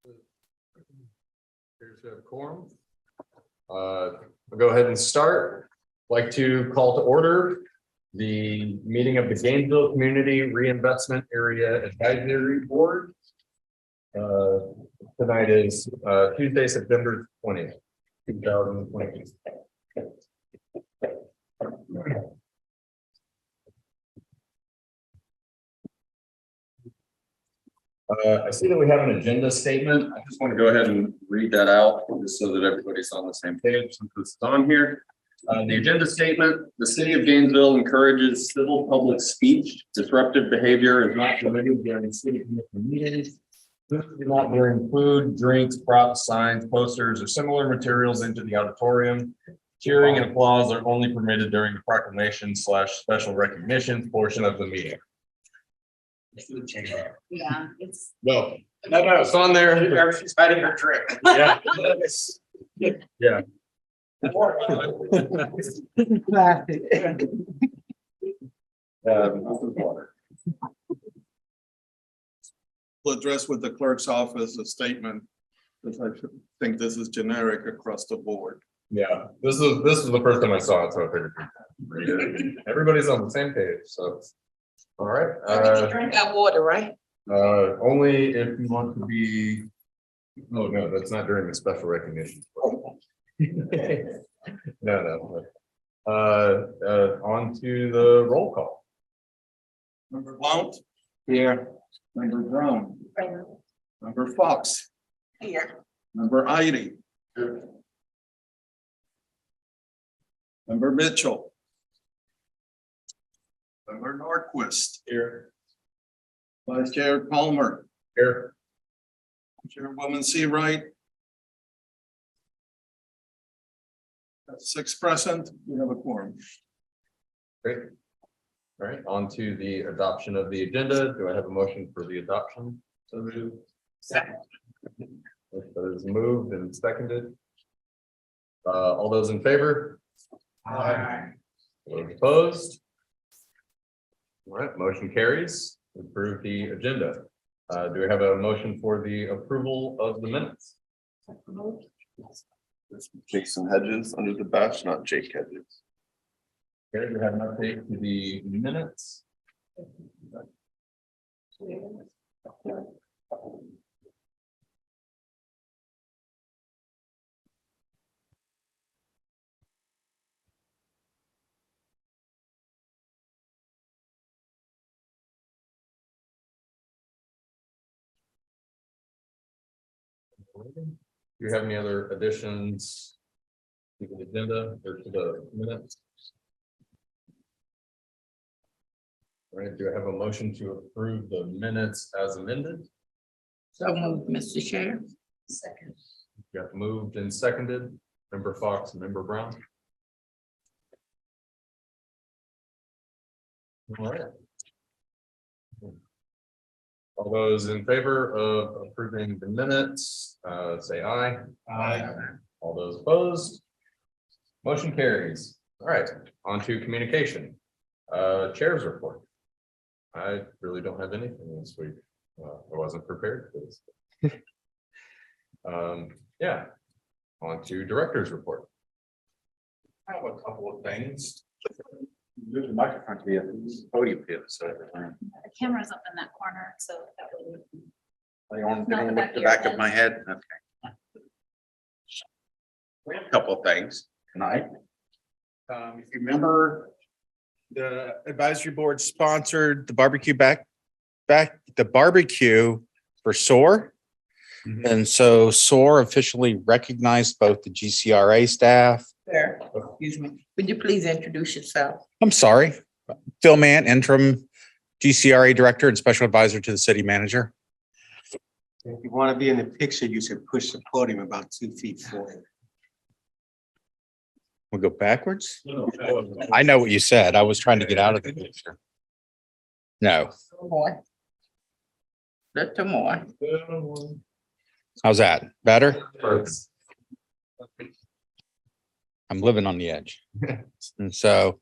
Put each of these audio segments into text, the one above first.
Here's a quorum. We'll go ahead and start. I'd like to call to order the meeting of the Gainesville Community Reinvestment Area Advisory Board. Tonight is Tuesday, September 20th, 2020. I see that we have an agenda statement. I just want to go ahead and read that out just so that everybody's on the same page since it's on here. The agenda statement: the city of Gainesville encourages civil public speech. Disruptive behavior is not permitted during city commission meetings. Do not bring food, drinks, props, signs, posters, or similar materials into the auditorium. Cheering and applause are only permitted during the proclamation / special recognition portion of the meeting. Yeah, it's. No, it's on there. She's hiding her trick. Yeah. Yeah. We'll address with the clerk's office a statement, because I think this is generic across the board. Yeah, this is the first time I saw it, so I figured read it. Everybody's on the same page, so. All right. Drink that water, right? Only if you want to be. Oh, no, that's not during the special recognition. No. On to the roll call. Member Blount, Here. member Brown, member Fox, Here. member Heidi, member Mitchell, member Norquist, Here. Vice Chair Palmer, Here. Chairwoman Seawright. That's 6 present. We have a quorum. Great. All right, on to the adoption of the agenda. Do I have a motion for the adoption? So moved. Second. That is moved and seconded. All those in favor? Aye. Those opposed? All right, motion carries. Approve the agenda. Do we have a motion for the approval of the minutes? Jason Hedges under the badge, not Jake Hedges. Okay, we have an update to the minutes. Do you have any other additions to the agenda or to the minutes? All right, do I have a motion to approve the minutes as amended? So moved, Mr. Chair. Second. Got moved and seconded. Member Fox and Member Brown. All right. All those in favor of approving the minutes, say aye. Aye. All those opposed? Motion carries. All right, on to communication. Chair's report. I really don't have anything this week. I wasn't prepared for this. Yeah, on to director's report. I have a couple of things. There's a microphone to be at the podium here, so. The camera's up in that corner, so that would. I don't Not the back with the of your back of head. my head, okay. We have a couple of things tonight. If you remember, the advisory board sponsored the barbecue the barbecue for SOAR. And so SOAR officially recognized both the GCRA staff. Sir, excuse me. Would you please introduce yourself? I'm sorry, Phil Mann, interim GCRA director and special advisor to the city manager. If you want to be in the picture, you should push the podium about 2 feet forward. We'll go backwards. I know what you said. I was trying to get out of the picture. No, More. Little more. how's that? Better? I'm living on the edge. And so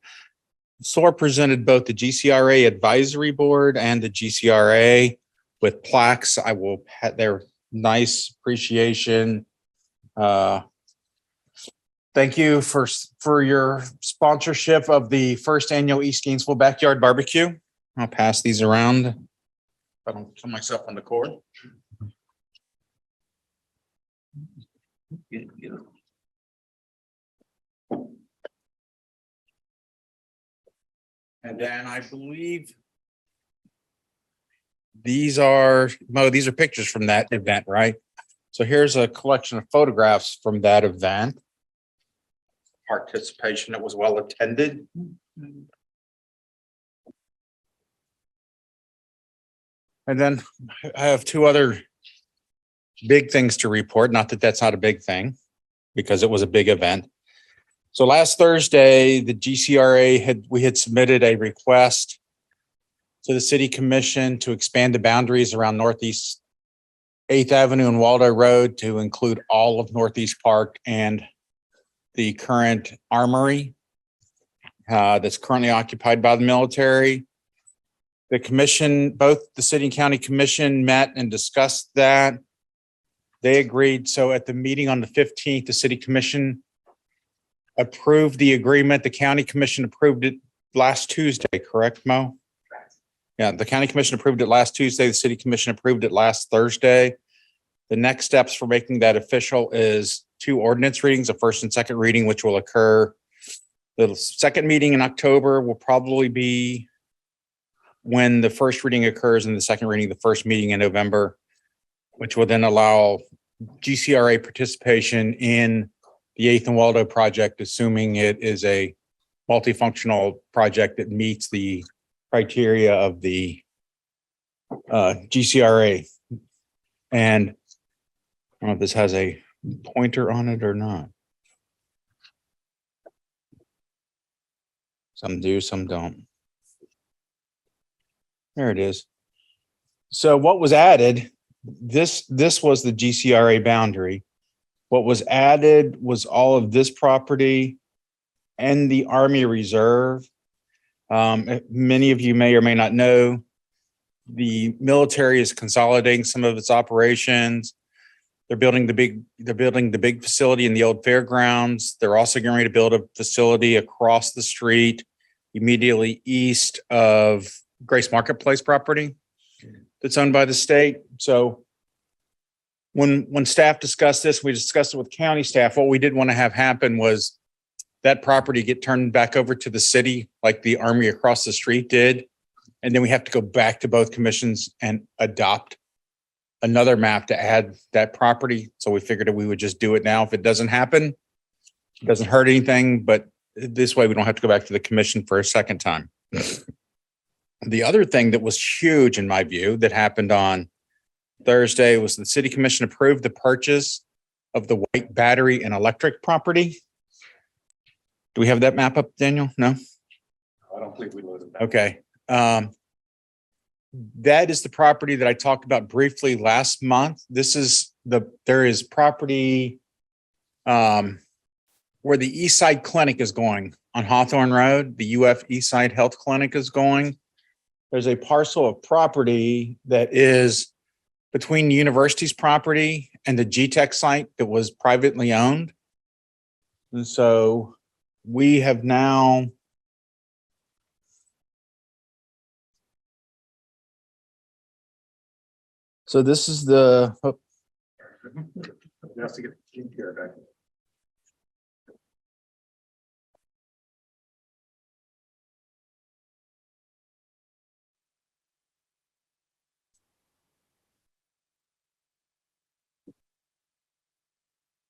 SOAR presented both the GCRA advisory board and the GCRA with plaques. They're nice appreciation. Thank you for your sponsorship of the first annual East Gainesville Backyard Barbecue. I'll pass these around. I don't kill myself on the cord. And then I believe these are pictures from that event, right? So here's a collection of photographs from that event. Participation that was well attended. And then I have two other big things to report. Not that that's not a big thing, because it was a big event. So last Thursday, the GCRA we had submitted a request to the City Commission to expand the boundaries around Northeast 8th Avenue and Waldo Road to include all of Northeast Park and the current armory that's currently occupied by the military. The commission, both the city and county commission met and discussed that. They agreed. So at the meeting on the 15th, the city commission approved the agreement. The county commission approved it last Tuesday, correct, Mo? Yeah, the county commission approved it last Tuesday. The city commission approved it last Thursday. The next steps for making that official is 2 ordinance readings, a first and second reading, which will occur. The second meeting in October will probably be when the first reading occurs, and the second reading, the first meeting in November, which will then allow GCRA participation in the 8th and Waldo project, assuming it is a multifunctional project that meets the criteria of the GCRA. And I don't know if this has a pointer on it or not. Some do, some don't. There it is. So what was added, this was the GCRA boundary. What was added was all of this property and the Army Reserve. Many of you may or may not know, the military is consolidating some of its operations. They're building the big facility in the old fairgrounds. They're also getting ready to build a facility across the street, immediately east of Grace Marketplace property that's owned by the state. So when staff discussed this, we discussed it with county staff. What we did want to have happen was that property get turned back over to the city like the Army across the street did. And then we have to go back to both commissions and adopt another map to add that property. So we figured that we would just do it now. If it doesn't happen, it doesn't hurt anything, but this way we don't have to go back to the commission for a second time. The other thing that was huge in my view that happened on Thursday was the city commission approved the purchase of the white battery and electric property. Do we have that map up, Daniel? No? I don't think we loaded that. Okay. That is the property that I talked about briefly last month. There is property where the East Side Clinic is going on Hawthorne Road. The UF East Side Health Clinic is going. There's a parcel of property that is between the university's property and the GTech site that was privately owned. And so we have now so this is the Has to get here back.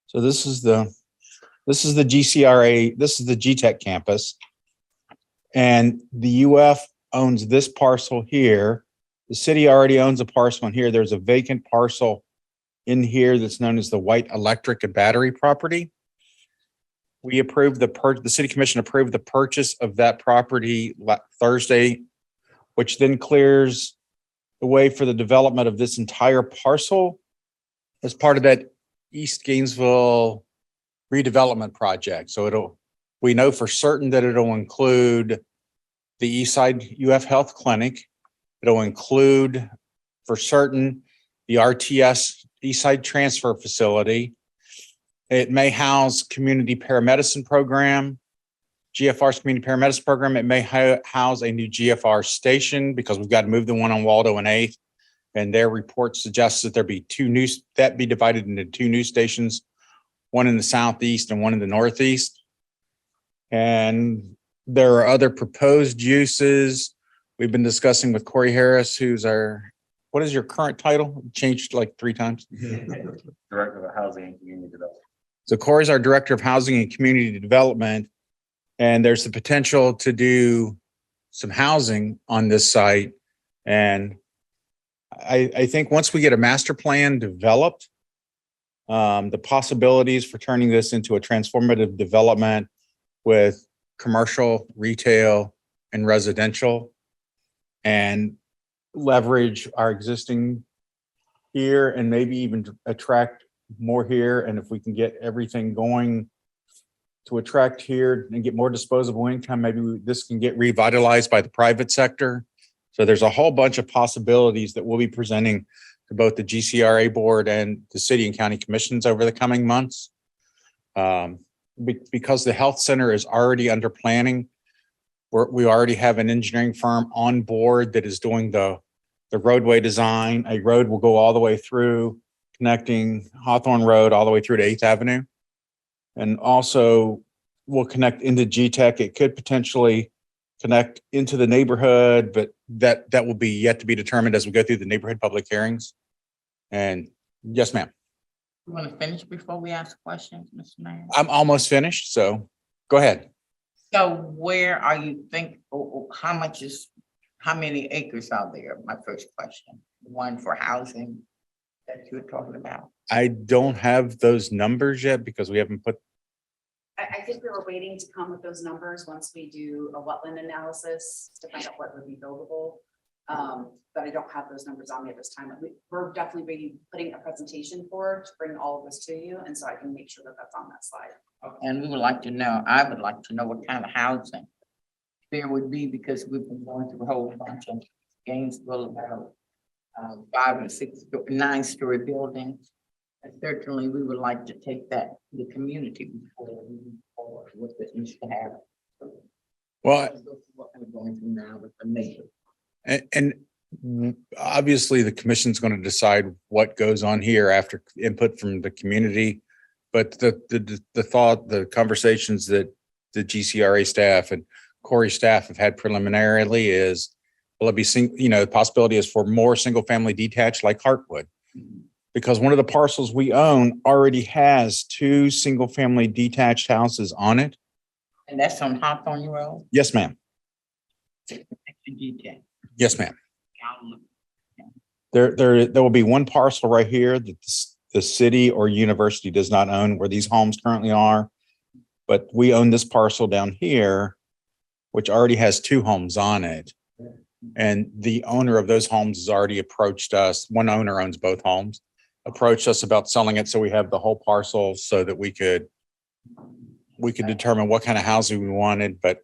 So this is the GCRA, this is the GTech campus. And the UF owns this parcel here. The city already owns a parcel in here. There's a vacant parcel in here that's known as the white electric and battery property. We approved the city commission approved the purchase of that property Thursday, which then clears the way for the development of this entire parcel as part of that East Gainesville redevelopment project. So we know for certain that it'll include the East Side UF Health Clinic. It'll include for certain the RTS East Side Transfer Facility. It may house community paramedicine program, GFR's community paramedicine program. It may house a new GFR station because we've got to move the one on Waldo and 8th. And their report suggests that there be that be divided into 2 new stations, one in the southeast and one in the northeast. And there are other proposed uses. We've been discussing with Corey Harris, what is your current title? Changed like 3 times. Director of Housing and Community Development. So Corey's our Director of Housing and Community Development. And there's the potential to do some housing on this site. And I think once we get a master plan developed, the possibilities for turning this into a transformative development with commercial, retail, and residential, and leverage our existing here and maybe even attract more here. And if we can get everything going to attract here and get more disposable income, maybe this can get revitalized by the private sector. So there's a whole bunch of possibilities that we'll be presenting to both the GCRA board and the city and county commissions over the coming months. Because the health center is already under planning, we already have an engineering firm on board that is doing the roadway design. A road will go all the way through, connecting Hawthorne Road all the way through to 8th Avenue. And also will connect into GTEC. It could potentially connect into the neighborhood, but that will be yet to be determined as we go through the neighborhood public hearings. And yes, ma'am. You want to finish before we ask questions, Mr. Mayor? I'm almost finished, so go ahead. So where are you how many acres are there? My first question. One for housing that you were talking about. I don't have those numbers yet because we haven't put, I think we were waiting to come with those numbers once we do a wetland analysis to find out what would be buildable. But I don't have those numbers on me at this time. We're definitely putting a presentation forward to bring all of this to you. And so I can make sure that that's on that slide. And we would like to know, I would like to know what kind of housing there would be, because we've been going through a whole bunch of Gainesville about 5 and 6, 9-story buildings. And certainly we would like to take that to the community before we move forward with this needs to happen. well, What we're going through now with the neighbors. and obviously the commission's going to decide what goes on here after input from the community. But the conversations that the GCRA staff and Corey staff have had preliminarily is, will it be, the possibility is for more single family detached like Heartwood. Because one of the parcels we own already has 2 single family detached houses on it. And that's on Hawthorne Road? Yes, ma'am. Yes, ma'am. There will be one parcel right here that the city or university does not own where these homes currently are. But we own this parcel down here, which already has 2 homes on it. And the owner of those homes has already approached us. One owner owns both homes, approached us about selling it. So we have the whole parcel so that we could determine what kind of housing we wanted. But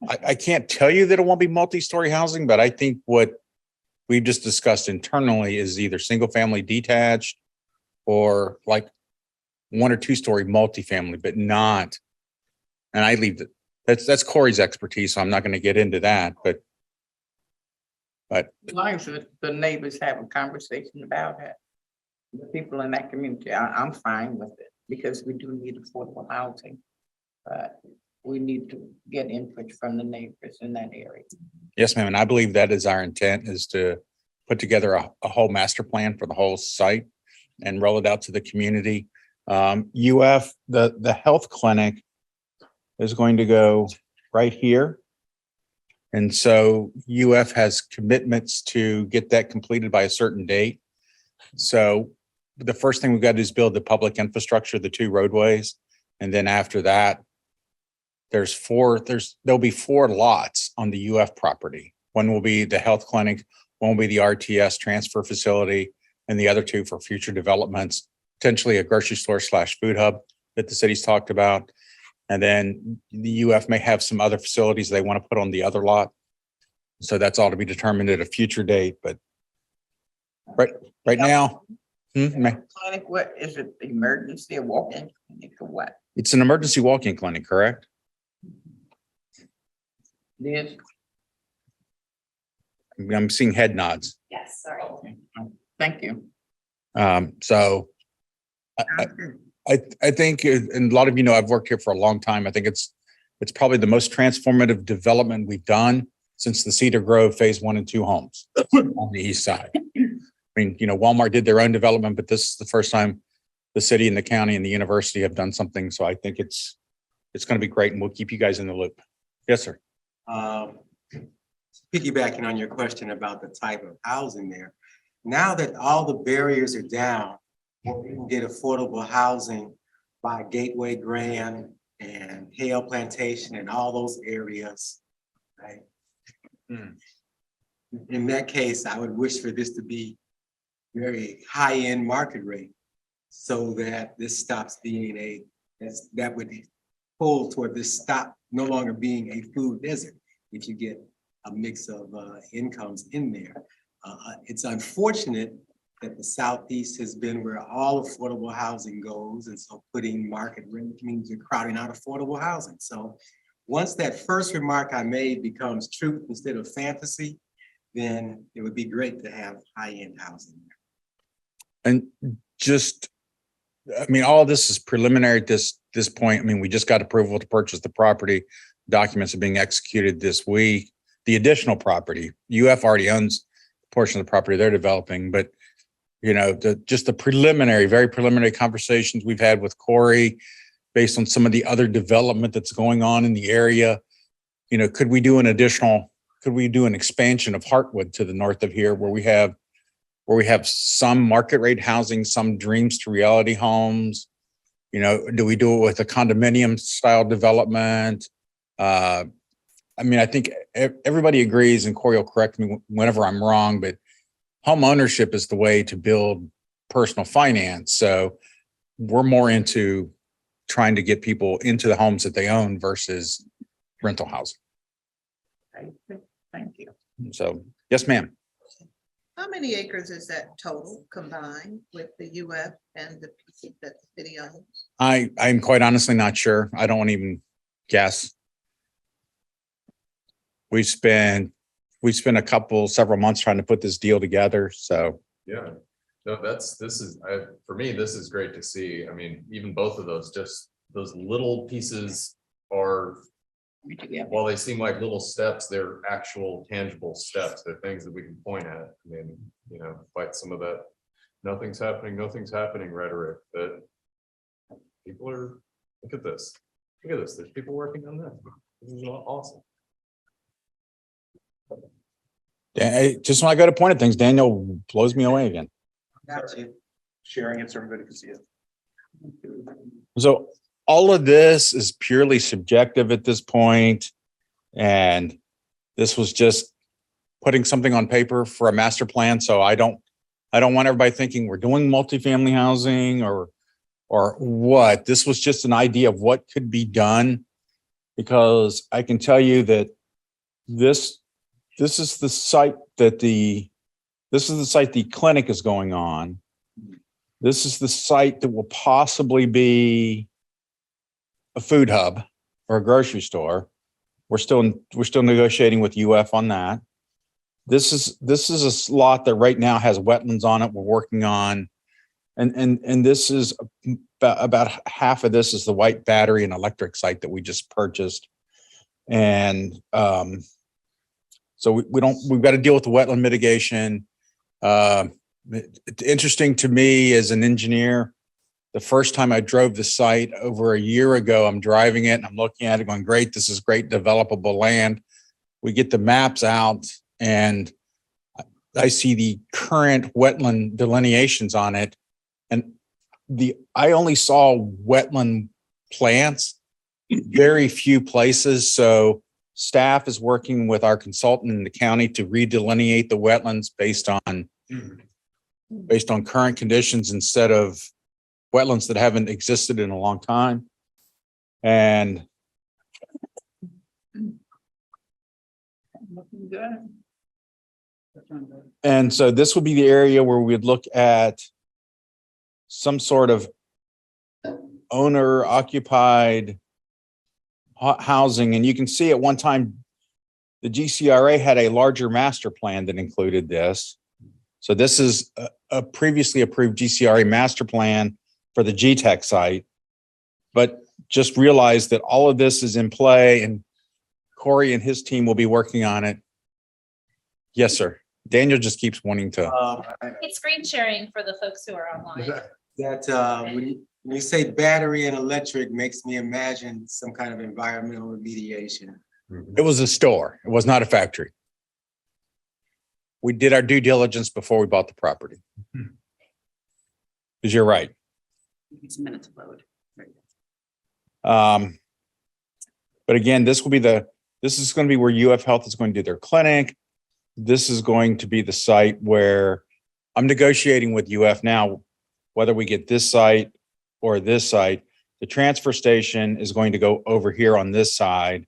I can't tell you that it won't be multi-story housing, but I think what we've just discussed internally is either single family detached or like 1 or 2-story multifamily, but not. And I leave it. That's Corey's expertise, so I'm not going to get into that, but. As long as the neighbors have a conversation about it, the people in that community, I'm fine with it, because we do need affordable housing. But we need to get input from the neighbors in that area. Yes, ma'am. And I believe that is our intent, is to put together a whole master plan for the whole site and roll it out to the community. UF, the health clinic is going to go right here. And so UF has commitments to get that completed by a certain date. So the first thing we've got to do is build the public infrastructure, the 2 roadways. And then after that, there'll be 4 lots on the UF property. One will be the health clinic, one will be the RTS transfer facility, and the other 2 for future developments, potentially a grocery store / food hub that the city's talked about. And then the UF may have some other facilities they want to put on the other lot. So that's all to be determined at a future date. But Right now, Clinic, what is it, emergency or walk-in clinic or what? it's an emergency walk-in clinic, correct? Liz? I'm seeing head nods. Yes, sorry. Thank you. So I think, and a lot of you know, I've worked here for a long time. I think it's probably the most transformative development we've done since the Cedar Grove Phase 1 and 2 homes on the east side. I mean, you know, Walmart did their own development, but this is the first time the city and the county and the university have done something. So I think it's going to be great, and we'll keep you guys in the loop. Yes, sir. Piggybacking on your question about the type of housing there. Now that all the barriers are down, we can get affordable housing by Gateway Grand and Hale Plantation and all those areas, right? In that case, I would wish for this to be very high-end market rate so that this stops being that would pull toward this stop no longer being a food desert if you get a mix of incomes in there. It's unfortunate that the Southeast has been where all affordable housing goes, and so putting market rent means you're crowding out affordable housing. So once that first remark I made becomes truth instead of fantasy, then it would be great to have high-end housing. And just, I mean, all this is preliminary at this point. I mean, we just got approval to purchase the property. Documents are being executed this week. The additional property, UF already owns a portion of the property they're developing, but you know, just the very preliminary conversations we've had with Corey based on some of the other development that's going on in the area. You know, could we do an expansion of Heartwood to the north of here where we have some market rate housing, some dreams to reality homes? You know, do we do it with a condominium style development? I mean, I think everybody agrees, and Corey will correct me whenever I'm wrong, but home ownership is the way to build personal finance. So we're more into trying to get people into the homes that they own versus rental housing. Thank you. So, yes, ma'am. How many acres is that total combined with the UF and the piece that the city owns? I'm quite honestly not sure. I don't want to even guess. We spent several months trying to put this deal together. So Yeah, no, for me, this is great to see. I mean, even both of those, just those little pieces are, while they seem like little steps, they're actual tangible steps. They're things that we can point at. I mean, you know, like some of that, nothing's happening rhetoric that people are, look at this, there's people working on this. This is awesome. just when I go to point at things, Daniel blows me away again. Gotcha. Sharing it so everybody can see it. So all of this is purely subjective at this point, and this was just putting something on paper for a master plan. So I don't want everybody thinking we're doing multifamily housing or what. This was just an idea of what could be done, because I can tell you that this is the site that the clinic is going on. This is the site that will possibly be a food hub or a grocery store. We're still negotiating with UF on that. This is a lot that right now has wetlands on it. We're working on, and this is about half of this is the white battery and electric site that we just purchased. And so we've got to deal with the wetland mitigation. It's interesting to me as an engineer. The first time I drove the site over a year ago, I'm driving it and I'm looking at it going, great, this is great developable land. We get the maps out and I see the current wetland delineations on it. And I only saw wetland plants, very few places. So staff is working with our consultant in the county to redelineate the wetlands based on current conditions instead of wetlands that haven't existed in a long time. And Looking good. And so this would be the area where we'd look at some sort of owner occupied housing. And you can see at one time, the GCRA had a larger master plan that included this. So this is a previously approved GCRA master plan for the GTEC site. But just realize that all of this is in play and Corey and his team will be working on it. Yes, sir. Daniel just keeps wanting to. It's screen sharing for the folks who are online. That when you say battery and electric makes me imagine some kind of environmental remediation. It was a store. It was not a factory. We did our due diligence before we bought the property. Because you're right. It's a minute to load. But again, this is going to be where UF Health is going to do their clinic. This is going to be the site where I'm negotiating with UF now, whether we get this site or this site. The transfer station is going to go over here on this side.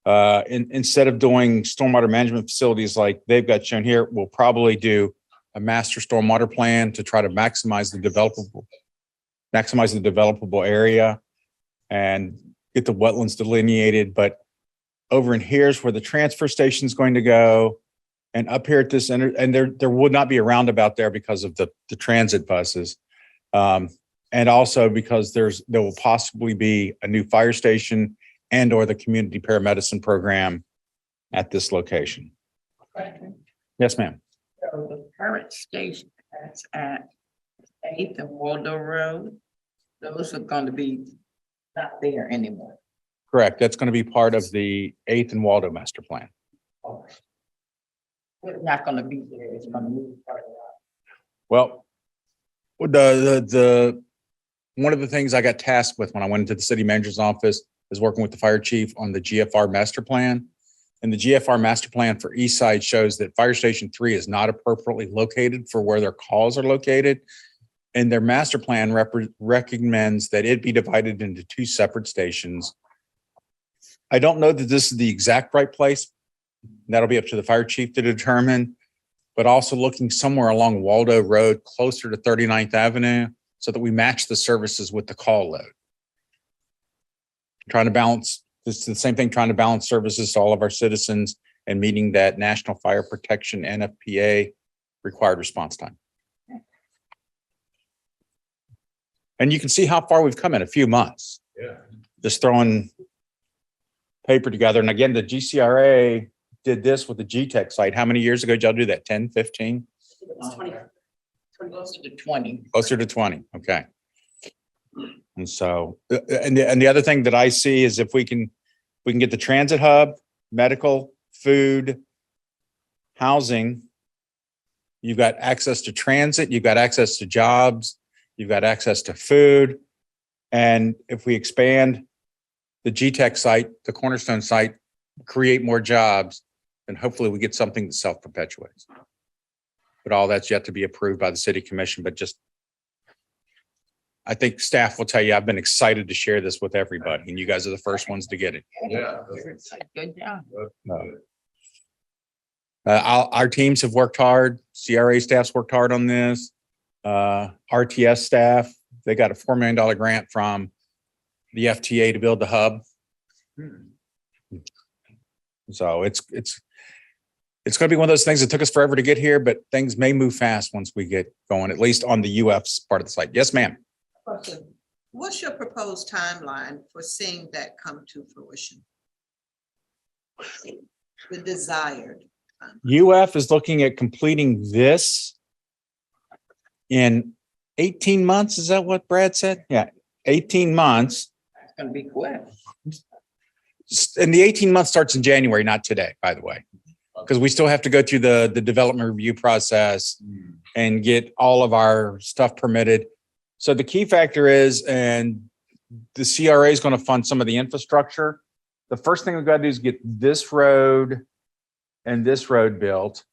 Instead of doing stormwater management facilities like they've got shown here, we'll probably do a master stormwater plan to try to maximize the developable area and get the wetlands delineated. But over in here's where the transfer station is going to go. And up here at this end, and there would not be a roundabout there because of the transit buses. And also because there will possibly be a new fire station and or the community paramedicine program at this location. Yes, ma'am. So the current station that's at 8th and Waldo Road, those are going to be not there anymore. Correct. That's going to be part of the 8th and Waldo master plan. It's not going to be there. It's going to move further out. Well, the one of the things I got tasked with when I went into the city manager's office is working with the fire chief on the GFR master plan. And the GFR master plan for East Side shows that Fire Station 3 is not appropriately located for where their calls are located. And their master plan recommends that it be divided into 2 separate stations. I don't know that this is the exact right place. That'll be up to the fire chief to determine, but also looking somewhere along Waldo Road, closer to 39th Avenue, so that we match the services with the call load. Trying to balance, this is the same thing, trying to balance services to all of our citizens and meeting that National Fire Protection NFPA required response time. And you can see how far we've come in a few months. Yeah. Just throwing paper together. And again, the GCRA did this with the GTEC site. How many years ago did y'all do that? 10, 15? It's 20. Closer to 20. Closer to 20. Okay. And so, and the other thing that I see is if we can get the transit hub, medical, food, housing, you've got access to transit, you've got access to jobs, you've got access to food. And if we expand the GTEC site, the Cornerstone site, create more jobs, then hopefully we get something that self-perpetuates. But all that's yet to be approved by the city commission, but just, I think staff will tell you, I've been excited to share this with everybody and you guys are the first ones to get it. Yeah. Good job. Our teams have worked hard. CRA staff's worked hard on this. RTS staff, they got a $4 million grant from the FTA to build the hub. So it's going to be one of those things that took us forever to get here, but things may move fast once we get going, at least on the UF's part of the site. Yes, ma'am. What's your proposed timeline for seeing that come to fruition? The desired. UF is looking at completing this in 18 months. Is that what Brad said? Yeah, 18 months. It's going to be quick. And the 18 months starts in January, not today, by the way, because we still have to go through the development review process and get all of our stuff permitted. So the key factor is, and the CRA is going to fund some of the infrastructure. The first thing we've got to do is get this road and this road built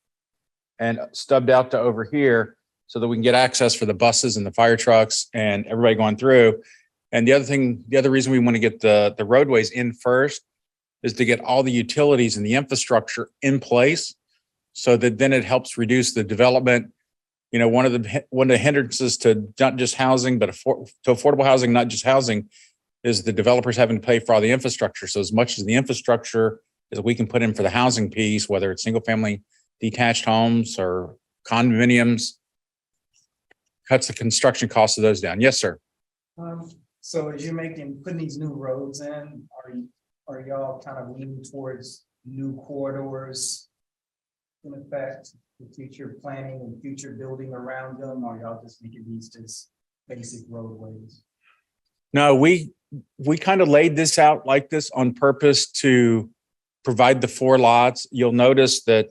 and stubbed out to over here so that we can get access for the buses and the fire trucks and everybody going through. And the other reason we want to get the roadways in first is to get all the utilities and the infrastructure in place so that then it helps reduce the development. You know, one of the hindrances to not just housing, but to affordable housing, not just housing, is the developers having to pay for all the infrastructure. So as much as the infrastructure as we can put in for the housing piece, whether it's single family detached homes or condominiums, cuts the construction costs of those down. Yes, sir. So as you're putting these new roads in, are y'all kind of leaning towards new corridors? In effect, the future planning and future building around them, or y'all just making these just basic roadways? No, we kind of laid this out like this on purpose to provide the 4 lots. You'll notice that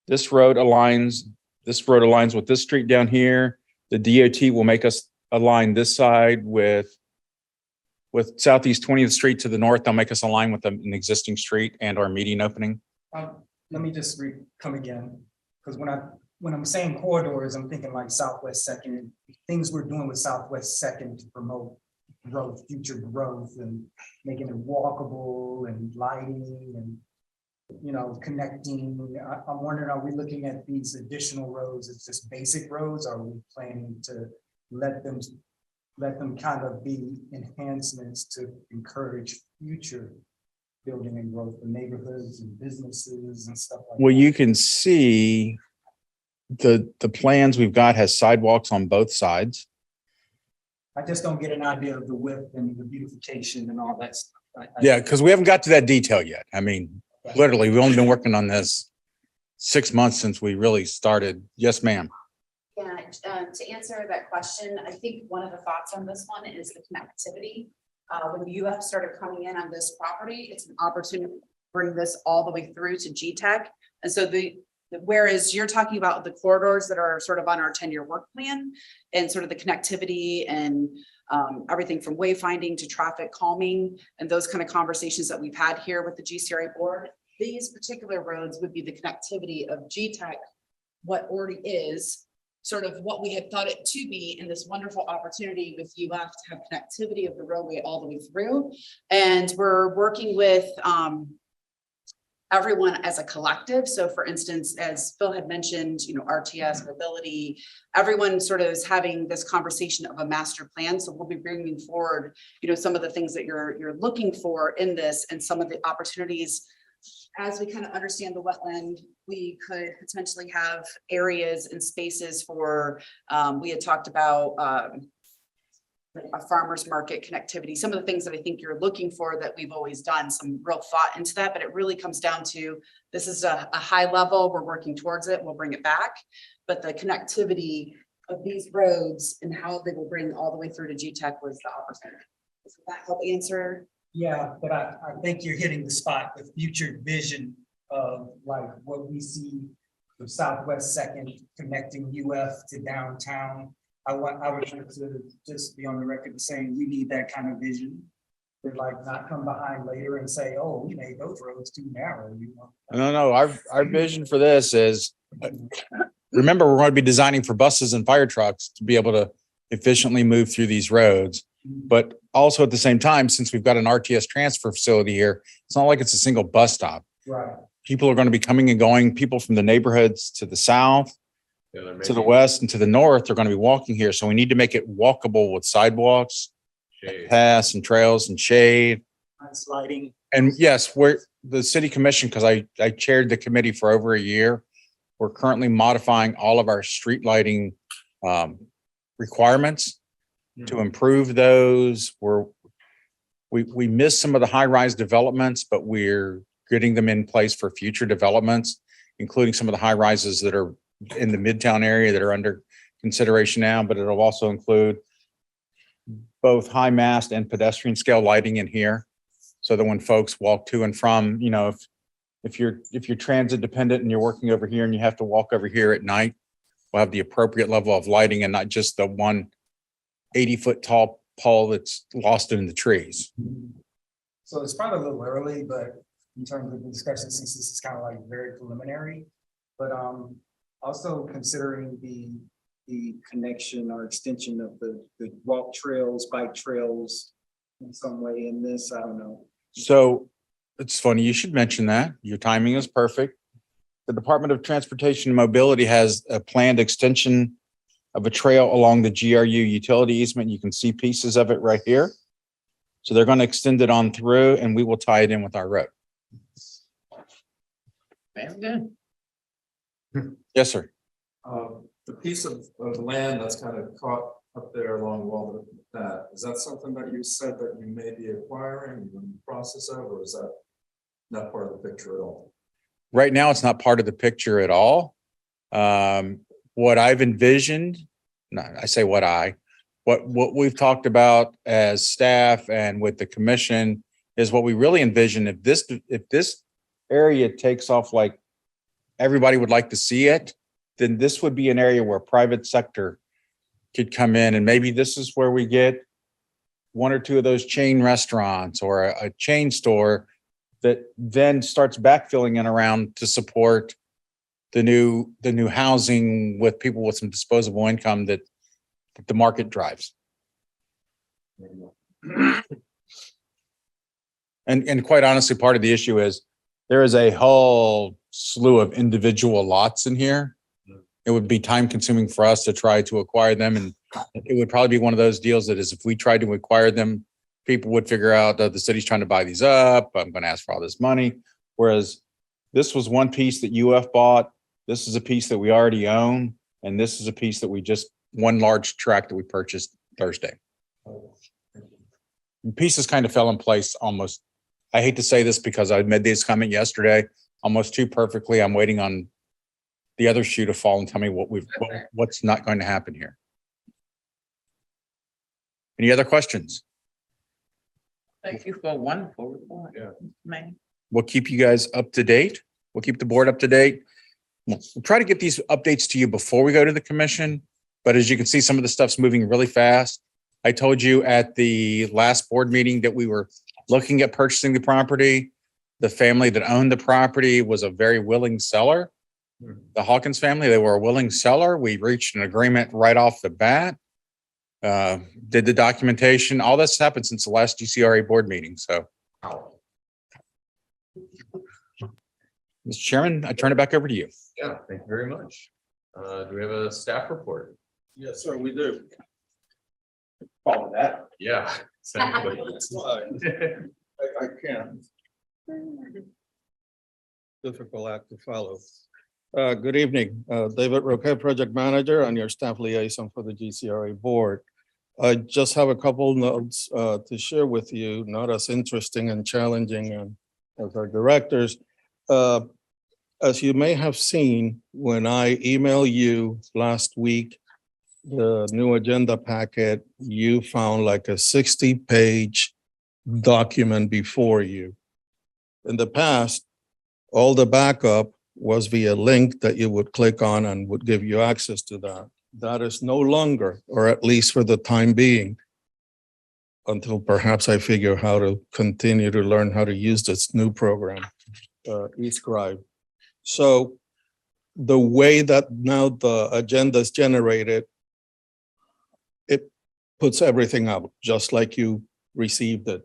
this road aligns with this street down here. The DOT will make us align this side with Southeast 20th Street to the north. They'll make us align with an existing street and our median opening. Let me just come again, because when I'm saying corridors, I'm thinking like Southwest Second, things we're doing with Southwest Second to promote growth, future growth, and making it walkable and lighting and, you know, connecting. I'm wondering, are we looking at these additional roads as just basic roads? Or are we planning to let them kind of be enhancements to encourage future building and growth for neighborhoods and businesses and stuff like that? Well, you can see the plans we've got has sidewalks on both sides. I just don't get an idea of the width and the beautification and all that stuff. Yeah, because we haven't got to that detail yet. I mean, literally, we've only been working on this 6 months since we really started. Yes, ma'am. Yeah, to answer that question, I think one of the thoughts on this one is the connectivity. When you have started coming in on this property, it's an opportunity to bring this all the way through to GTEC. And so whereas you're talking about the corridors that are sort of on our 10-year work plan and sort of the connectivity and everything from wayfinding to traffic calming and those kind of conversations that we've had here with the GCRA board, these particular roads would be the connectivity of GTEC, what already is sort of what we had thought it to be in this wonderful opportunity with UF to have connectivity of the roadway all the way through. And we're working with everyone as a collective. So for instance, as Phil had mentioned, you know, RTS, mobility, everyone sort of is having this conversation of a master plan. So we'll be bringing forward, you know, some of the things that you're looking for in this and some of the opportunities. As we kind of understand the wetland, we could potentially have areas and spaces for, we had talked about a farmer's market connectivity, some of the things that I think you're looking for that we've always done some real thought into that, but it really comes down to, this is a high level, we're working towards it, we'll bring it back. But the connectivity of these roads and how they will bring all the way through to GTEC was the opportunity. Does that help answer? Yeah, but I think you're hitting the spot, the future vision of like what we see for Southwest Second connecting UF to downtown. I would like to just be on the record saying we need that kind of vision. To like not come behind later and say, oh, we made those roads too narrow, you know? No, our vision for this is, remember, we're going to be designing for buses and fire trucks to be able to efficiently move through these roads. But also at the same time, since we've got an RTS transfer facility here, it's not like it's a single bus stop. Right. People are going to be coming and going. People from the neighborhoods to the south, to the west, and to the north are going to be walking here. So we need to make it walkable with sidewalks, paths and trails and shade. Nice lighting. And yes, we're the city commission, because I chaired the committee for over a year. We're currently modifying all of our street lighting requirements to improve those. We missed some of the high-rise developments, but we're getting them in place for future developments, including some of the high rises that are in the Midtown area that are under consideration now, but it'll also include both high mast and pedestrian scale lighting in here. So that when folks walk to and from, you know, if you're transit dependent and you're working over here and you have to walk over here at night, we'll have the appropriate level of lighting and not just the 180-foot tall pole that's lost in the trees. So it's probably a little early, but in terms of the discussion, since this is kind of like very preliminary, but also considering the connection or extension of the walk trails, bike trails in some way in this, I don't know. So it's funny, you should mention that. Your timing is perfect. the Department of Transportation and Mobility has a planned extension of a trail along the GRU utility easement. You can see pieces of it right here. So they're going to extend it on through and we will tie it in with our road. Very good. Yes, sir. The piece of land that's kind of caught up there along Walnut, is that something that you said that you may be acquiring in the process of, or is that not part of the picture at all? Right now, it's not part of the picture at all. What I've envisioned, what we've talked about as staff and with the commission is what we really envision. If this area takes off like everybody would like to see it, then this would be an area where private sector could come in, and maybe this is where we get one or two of those chain restaurants or a chain store that then starts backfilling in around to support the new housing with people with some disposable income that the market drives. And quite honestly, part of the issue is there is a whole slew of individual lots in here. It would be time consuming for us to try to acquire them. And it would probably be one of those deals that is, if we tried to acquire them, people would figure out that the city's trying to buy these up. I'm going to ask for all this money. Whereas this was one piece that UF bought. This is a piece that we already own. And this is a piece that we just, one large tract that we purchased Thursday. And pieces kind of fell in place almost. I hate to say this because I made this comment yesterday, almost too perfectly. I'm waiting on the other shoe to fall and tell me what's not going to happen here. Any other questions? Thank you for a wonderful report. Yeah. Man. We'll keep you guys up to date. We'll keep the board up to date. We'll try to get these updates to you before we go to the commission. But as you can see, some of the stuff's moving really fast. I told you at the last board meeting that we were looking at purchasing the property. The family that owned the property was a very willing seller. The Hawkins family, they were a willing seller. We reached an agreement right off the bat. Did the documentation. All this happened since the last GCRA board meeting. So, Mr. Chairman, I turn it back over to you. Yeah, thank you very much. Do we have a staff report? Yes, sir, we do. Follow that. Yeah. Exactly. I can. Difficult act to follow. Good evening, David Roquet, Project Manager and your staff liaison for the GCRA Board. I just have a couple notes to share with you, not as interesting and challenging as our directors. As you may have seen, when I emailed you last week, the new agenda packet, you found like a 60-page document before you. In the past, all the backup was via link that you would click on and would give you access to that. That is no longer, or at least for the time being, until perhaps I figure how to continue to learn how to use this new program, eScribe. So the way that now the agenda is generated, it puts everything out just like you received it.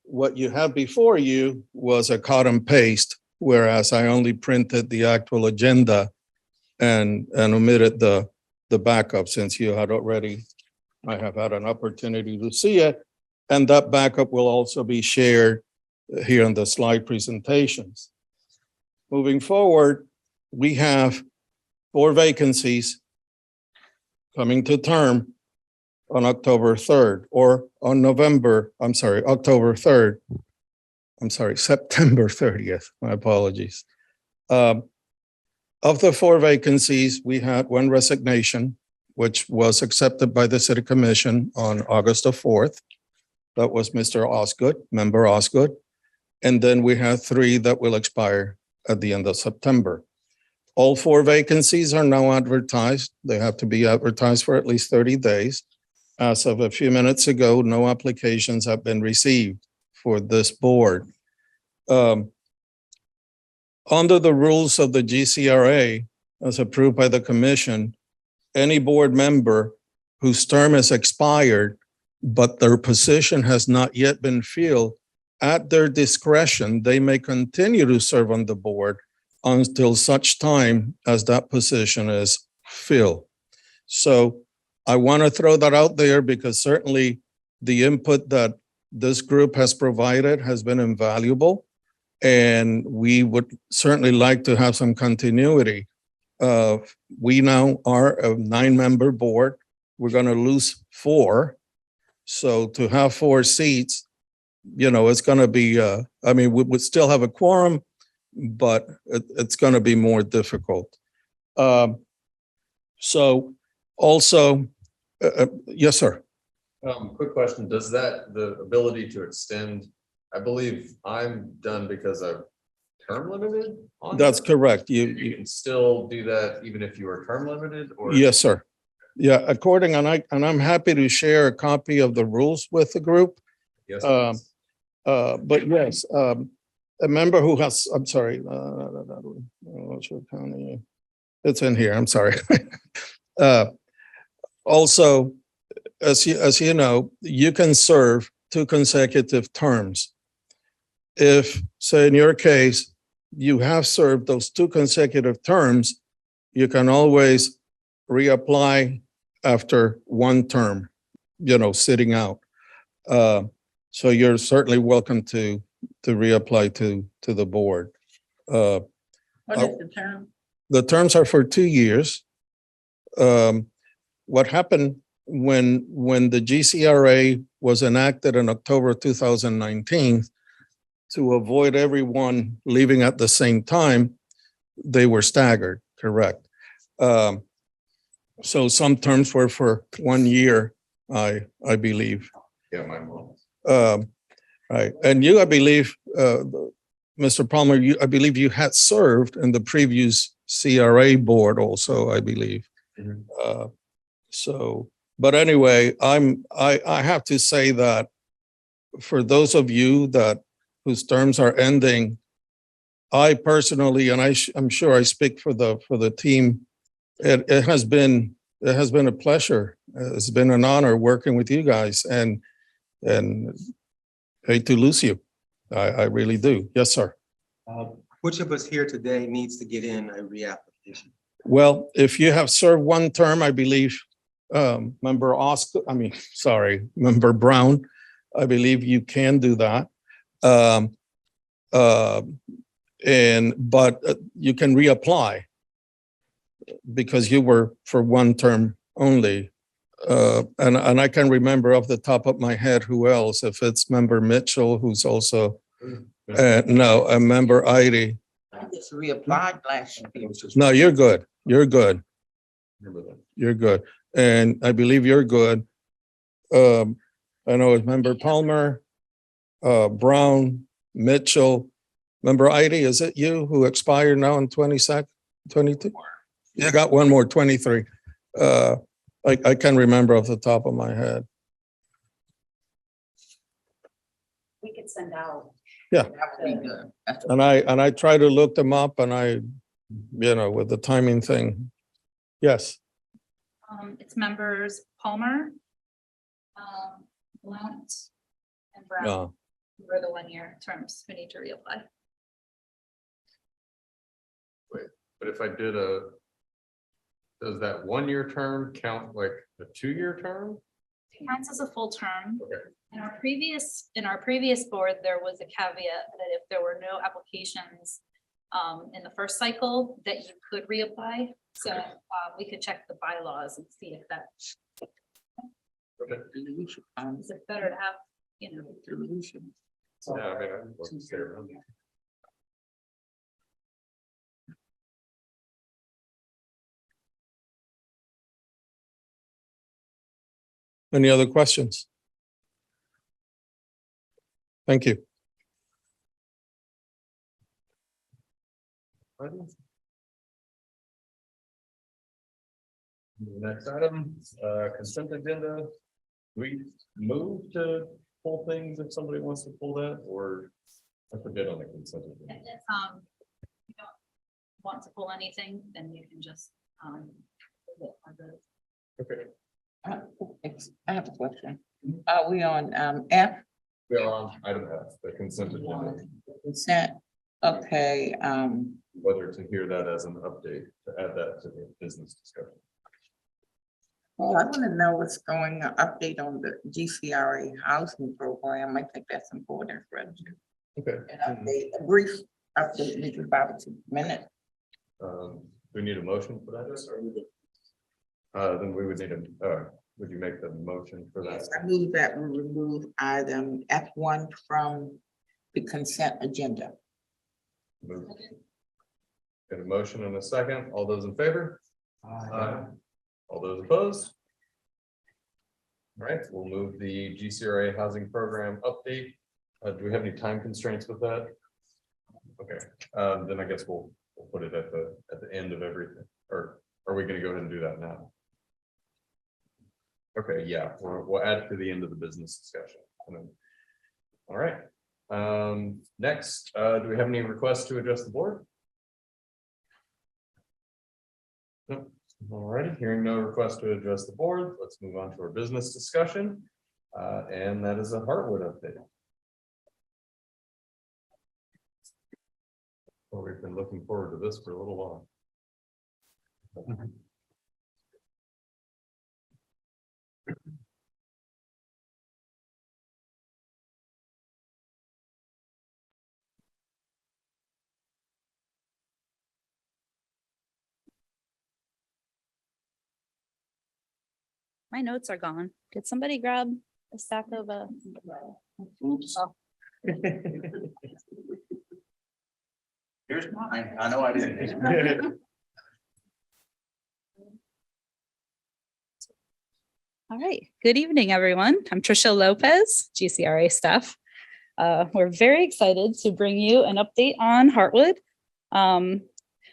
What you have before you was a cut and paste, whereas I only printed the actual agenda and omitted the backup since you had already, I have had an opportunity to see it. And that backup will also be shared here in the slide presentations. Moving forward, we have 4 vacancies coming to term on October 3rd or on October 3rd. I'm sorry, September 30th. My apologies. Of the 4 vacancies, we had 1 resignation, which was accepted by the City Commission on August the 4th. That was Mr. Osgood, Member Osgood. And then we have 3 that will expire at the end of September. All 4 vacancies are now advertised. They have to be advertised for at least 30 days. As of a few minutes ago, no applications have been received for this board. Under the rules of the GCRA, as approved by the commission, any board member whose term is expired, but their position has not yet been filled, at their discretion, they may continue to serve on the board until such time as that position is filled. So I want to throw that out there because certainly the input that this group has provided has been invaluable. And we would certainly like to have some continuity. We now are a 9-member board. We're going to lose 4. So to have 4 seats, it's going to be, I mean, we would still have a quorum, but it's going to be more difficult. So also, yes, sir. Quick question, does the ability to extend, I believe I'm done because I'm term limited? on That's that? correct. You can still do that even if you are term limited or? Yes, sir. Yeah, and I'm happy to share a copy of the rules with the group. Yes. But yes, a member who has, I'm sorry. It's in here, I'm sorry. Also, as you know, you can serve 2 consecutive terms. If, say in your case, you have served those 2 consecutive terms, you can always reapply after 1 term, sitting out. So you're certainly welcome to reapply to the board. What is the term? The terms are for 2 years. What happened when the GCRA was enacted in October 2019, to avoid everyone leaving at the same time, they were staggered, correct? So some terms were for 1 year, I believe. Yeah, my mom. Right, and you, I believe, Mr. Palmer, I believe you had served in the previous CRA board also, I believe. Mhm. So, but anyway, I have to say that for those of you whose terms are ending, I personally, and I'm sure I speak for the team, it has been a pleasure. It's been an honor working with you guys, and hate to lose you. I really do. Yes, sir. Which of us here today needs to get in a reapplication? Well, if you have served 1 term, I believe, Member Brown, I believe you can do that. But you can reapply because you were for 1 term only. And I can remember off the top of my head who else, if it's Member Mitchell, who's also, no, a Member Ida. I just reapplied last year. No, you're good. You're good. Remember that. You're good. And I believe you're good. I know it's Member Palmer, Brown, Mitchell, Member Ida, is it you who expired now in 22? You got 1 more, 23. I can remember off the top of my head. We could send out. That would be good. That's And I try to look them up and with the timing thing. Yes. It's members Palmer, Blount, and Brown. Who are the 1-year terms who need to reapply. But if I did does that 1-year term count like a 2-year term? It counts as a full term. Okay. In our previous board, there was a caveat that if there were no applications in the first cycle, that you could reapply. So we could check the bylaws and see if that is it better to have, Yeah, I mean, I'd love to stay around. Any other questions? Thank you. Next item, consent agenda. We move to pull things if somebody wants to pull that, or I forget on the consent agenda. if you don't want to pull anything, then you can just Okay, I have a question. Are we on F? we are on item F, the consent agenda. Consent. Okay, whether to hear that as an update, to add that to the business discussion. Well, I want to know what's going, update on the GCRA housing program. I think that's important for us. Okay. An update, a brief update, maybe about a minute. Do we need a motion for that? Then we would need would you make the motion for that? Yes, I move that we remove item F1 from the consent agenda. Move. Got a motion and a second. All those in favor? Aye. All those opposed? All right, we'll move the GCRA housing program update. Do we have any time constraints with that? Okay, then I guess we'll put it at the end of everything, or are we gonna go ahead and do that now? Okay, yeah, we'll add it to the end of the business discussion. All right. Next, do we have any requests to address the board? Nope. All righty, hearing no request to address the board, let's move on to our business discussion. And that is a Heartwood update. Well, we've been looking forward to this for a little while. My notes are gone. Did somebody grab a stack of oh, Here's mine. I know I didn't. all right. Good evening, everyone. I'm Tricia Lopez, GCRA staff. We're very excited to bring you an update on Heartwood.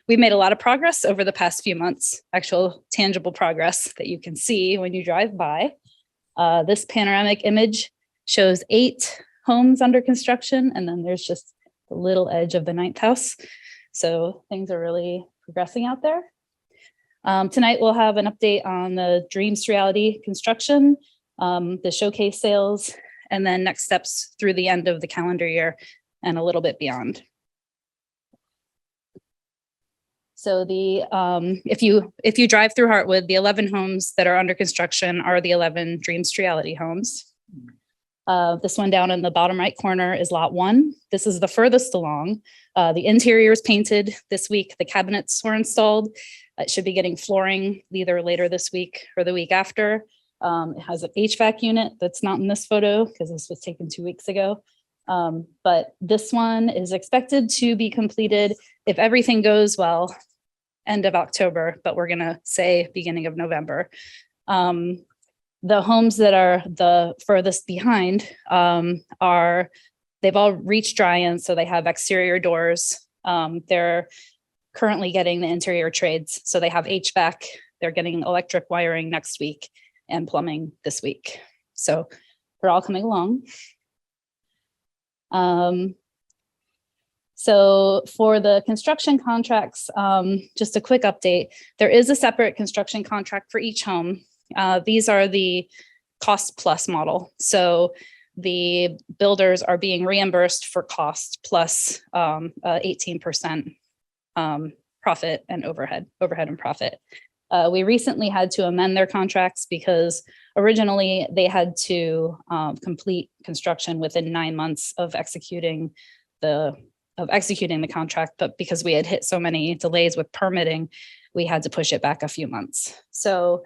We've made a lot of progress over the past few months, actual tangible progress that you can see when you drive by. This panoramic image shows 8 homes under construction, and then there's just the little edge of the 9th house. So things are really progressing out there. Tonight, we'll have an update on the Dreams to Reality construction, the showcase sales, and then next steps through the end of the calendar year and a little bit beyond. So if you drive through Heartwood, the 11 homes that are under construction are the 11 Dreams to Reality homes. This one down in the bottom right corner is lot 1. This is the furthest along. The interior is painted this week. The cabinets were installed. It should be getting flooring either later this week or the week after. It has an HVAC unit that's not in this photo because this was taken 2 weeks ago. But this one is expected to be completed, if everything goes well, end of October, but we're gonna say beginning of November. The homes that are the furthest behind they've all reached dry-in, so they have exterior doors. They're currently getting the interior trades, so they have HVAC. They're getting electric wiring next week and plumbing this week. So they're all coming along. So for the construction contracts, just a quick update. There is a separate construction contract for each home. These are the cost plus model. So the builders are being reimbursed for cost plus 18% profit and overhead and profit. We recently had to amend their contracts because originally they had to complete construction within 9 months of executing the contract, but because we had hit so many delays with permitting, we had to push it back a few months. So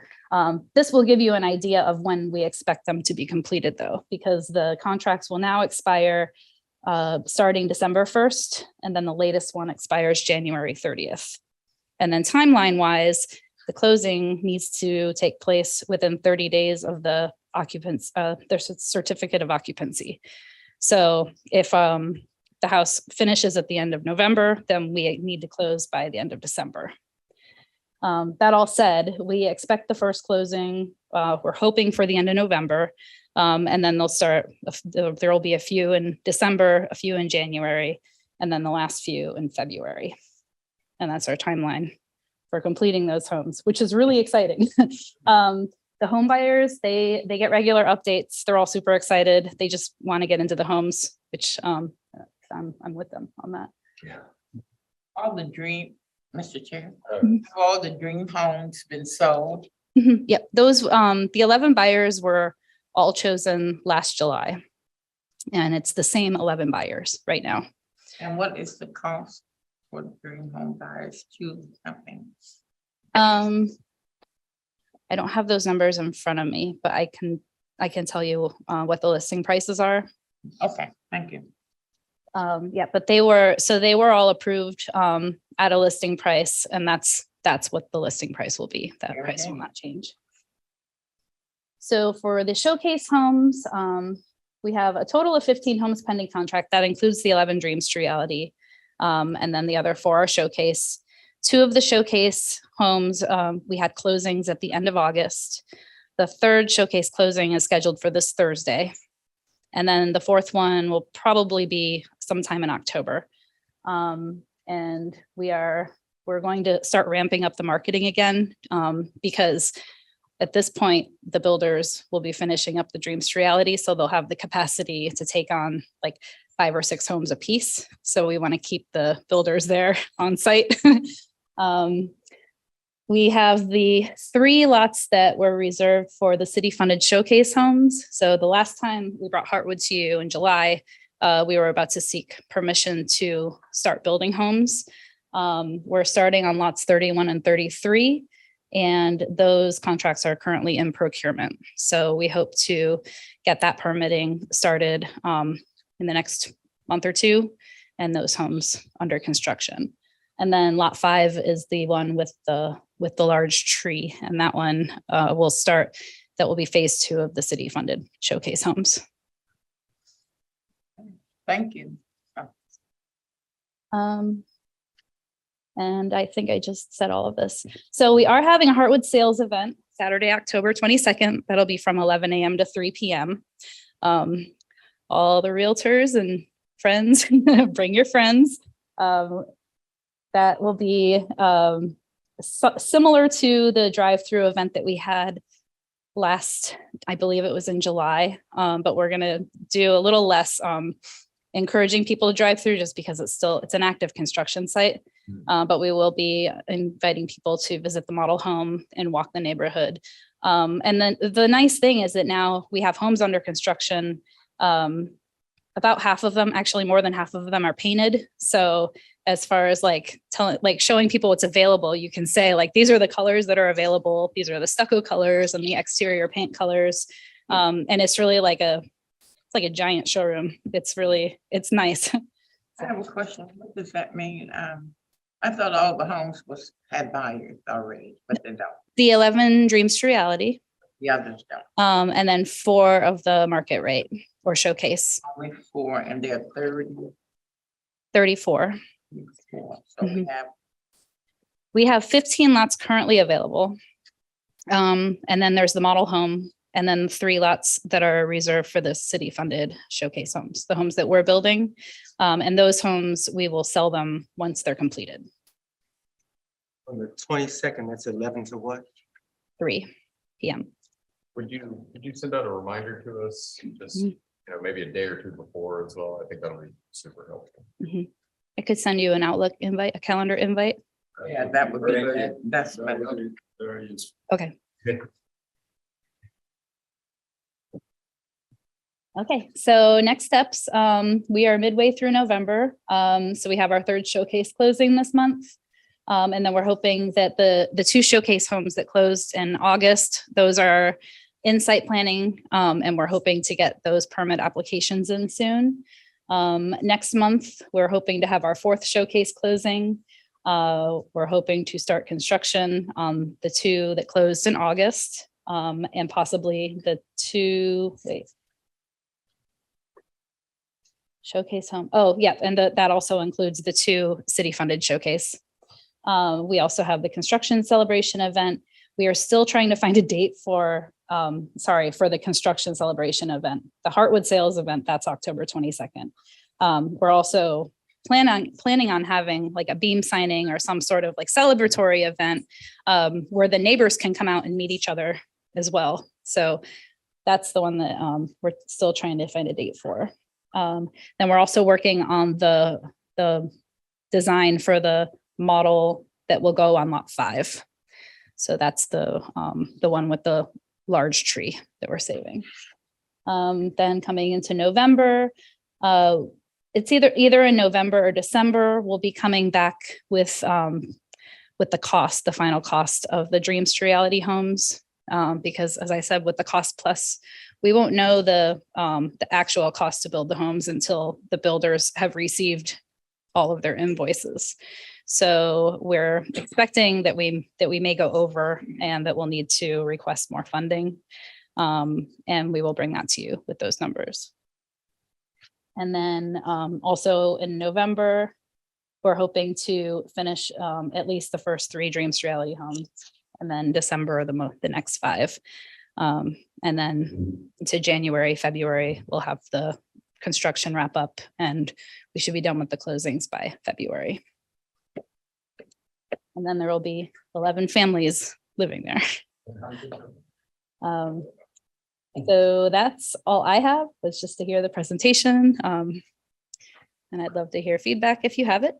this will give you an idea of when we expect them to be completed, though, because the contracts will now expire starting December 1st, and then the latest one expires January 30th. And then timeline-wise, the closing needs to take place within 30 days of the occupants, their certificate of occupancy. So if the house finishes at the end of November, then we need to close by the end of December. That all said, we expect the first closing, we're hoping for the end of November, and then there will be a few in December, a few in January, and then the last few in February. And that's our timeline for completing those homes, which is really exciting. The home buyers, they get regular updates. They're all super excited. They just want to get into the homes, which I'm with them on that. Yeah. All the dream, Mr. Chair, Uh, have all the dream homes been sold? Mhm. Yep, those, the 11 buyers were all chosen last July. And it's the same 11 buyers right now. And what is the cost for the dream home buyers choose something? I don't have those numbers in front of me, but I can tell you what the listing prices are. Okay, thank you. Yeah, but they were all approved at a listing price, and that's what the listing price will be. That price will not change. So for the showcase homes, we have a total of 15 homes pending contract. That includes the 11 Dreams to Reality. And then the other 4 are showcase. 2 of the showcase homes, we had closings at the end of August. The 3rd showcase closing is scheduled for this Thursday. And then the 4th one will probably be sometime in October. And we're going to start ramping up the marketing again, because at this point, the builders will be finishing up the Dreams to Reality, so they'll have the capacity to take on like 5 or 6 homes a piece. So we want to keep the builders there on site. We have the 3 lots that were reserved for the city-funded showcase homes. So the last time we brought Heartwood to you in July, we were about to seek permission to start building homes. We're starting on lots 31 and 33. And those contracts are currently in procurement. So we hope to get that permitting started in the next month or 2, and those homes under construction. And then lot 5 is the one with the large tree, and that one will start. That will be phase 2 of the city-funded showcase homes. Thank you. And I think I just said all of this. So we are having a Heartwood sales event Saturday, October 22nd. That'll be from 11 a.m. to 3 p.m. All the realtors and friends, bring your friends. That will be similar to the drive-through event that we had last, I believe it was in July, but we're going to do a little less encouraging people to drive through, just because it's an active construction site. But we will be inviting people to visit the model home and walk the neighborhood. And then the nice thing is that now we have homes under construction. About half of them, actually more than half of them, are painted. So as far as showing people what's available, you can say like, these are the colors that are available. These are the stucco colors and the exterior paint colors. And it's really like a giant showroom. It's nice. I have a question. What does that mean? I thought all the homes had buyers already, but they don't. The 11 Dreams to Reality. The others don't. And then 4 of the market rate or showcase. Only 4, and they're 34. 34. So we have 15 lots currently available. And then there's the model home, and then 3 lots that are reserved for the city-funded showcase homes, the homes that we're building. And those homes, we will sell them once they're completed. On the 22nd, that's 11 to what? 3 p.m. Could you send out a reminder to us, just, maybe a day or 2 before as well? I think that'll be super helpful. I could send you an Outlook invite, a calendar invite. yeah, that would be good. That's better. Okay. Okay, so next steps, we are midway through November. So we have our 3rd showcase closing this month. And then we're hoping that the 2 showcase homes that closed in August, those are in site planning. And we're hoping to get those permit applications in soon. Next month, we're hoping to have our 4th showcase closing. We're hoping to start construction on the 2 that closed in August, and possibly the 2, showcase home. Oh, yeah. And that also includes the 2 city-funded showcase. We also have the construction celebration event. We are still trying to find a date for the construction celebration event. The Heartwood sales event, that's October 22nd. We're also planning on having like a beam signing or some sort of like celebratory event where the neighbors can come out and meet each other as well. So that's the one that we're still trying to find a date for. Then we're also working on the design for the model that will go on lot 5. So that's the one with the large tree that we're saving. Then coming into November, it's either in November or December, we'll be coming back with the final cost of the Dreams to Reality homes. Because as I said, with the cost plus, we won't know the actual cost to build the homes until the builders have received all of their invoices. So we're expecting that we may go over and that we'll need to request more funding. And we will bring that to you with those numbers. And then also in November, we're hoping to finish at least the first 3 Dreams to Reality homes, and then December the next 5. And then to January, February, we'll have the construction wrap up and we should be done with the closings by February. And then there will be 11 families living there. So that's all I have, was just to hear the presentation. And I'd love to hear feedback if you have it,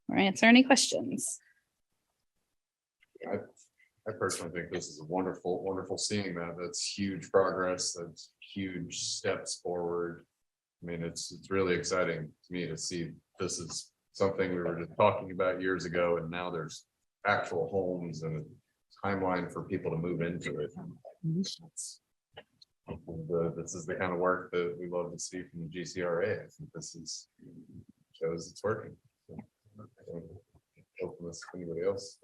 or answer any questions. I personally think this is a wonderful, wonderful seeing that. That's huge progress. That's huge steps forward. I mean, it's really exciting to me to see this is something we were just talking about years ago, and now there's actual homes and a timeline for people to move into it. This is the kind of work that we love to see from the GCRA. I think this shows it's working. Open this to anybody else.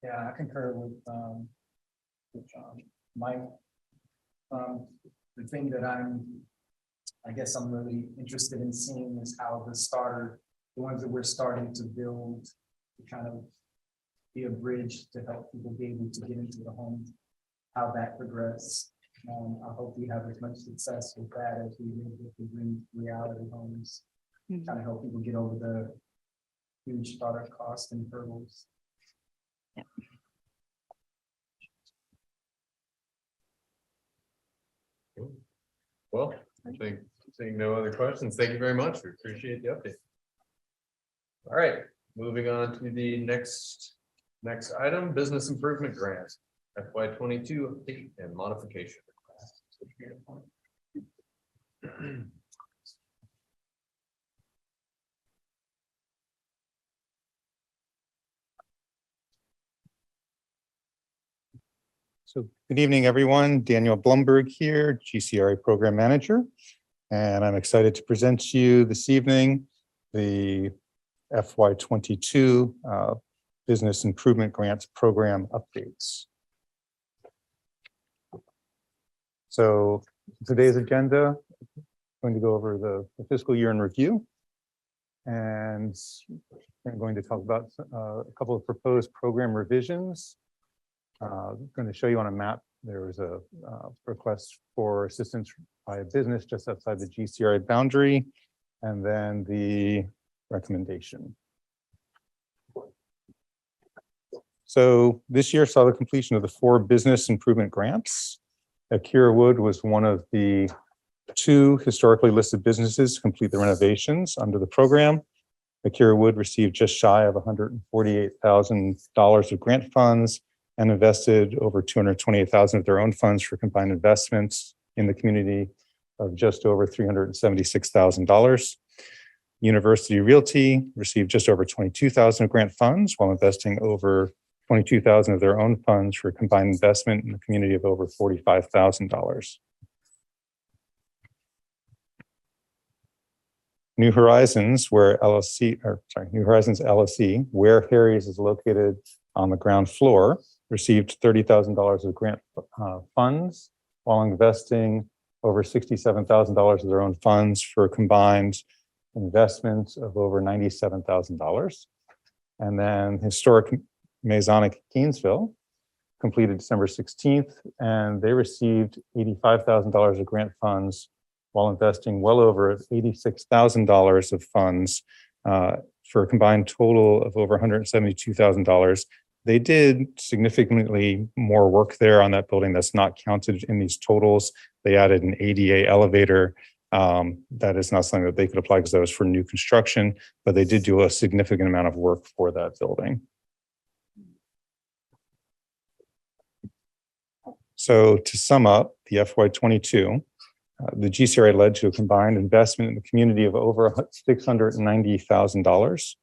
Yeah, I concur with Mike. The thing that I guess I'm really interested in seeing is how the ones that we're starting to build, to kind of be a bridge to help people be able to get into the home, how that progresses. I hope we have as much success with that as we did with the Dream Reality homes. Kind of help people get over the huge startup costs and hurdles. Yeah. Well, I think seeing no other questions, thank you very much. We appreciate the update. All right, moving on to the next item, business improvement grant, FY22 update and modification. So good evening, everyone. Daniel Blumberg here, GCRA Program Manager. And I'm excited to present to you this evening the FY22 Business Improvement Grants Program updates. So today's agenda, I'm going to go over the fiscal year in review. And I'm going to talk about a couple of proposed program revisions. I'm going to show you on a map, there was a request for assistance by a business just outside the GCRA boundary, and then the recommendation. So this year saw the completion of the 4 business improvement grants. Akira Wood was one of the 2 historically listed businesses to complete the renovations under the program. Akira Wood received just shy of $148,000 of grant funds and invested over $228,000 of their own funds for combined investments in the community of just over $376,000. University Realty received just over $22,000 of grant funds while investing over $22,000 of their own funds for a combined investment in the community of over $45,000. New Horizons LLC, where Harry's is located on the ground floor, received $30,000 of grant funds while investing over $67,000 of their own funds for a combined investment of over $97,000. And then Historic Masonic Gainesville completed December 16th, and they received $85,000 of grant funds while investing well over $86,000 of funds for a combined total of over $172,000. They did significantly more work there on that building that's not counted in these totals. They added an ADA elevator That is not something that they could apply because that was for new construction, but they did do a significant amount of work for that building. So to sum up, the FY22, the GCRA led to a combined investment in the community of over $690,000.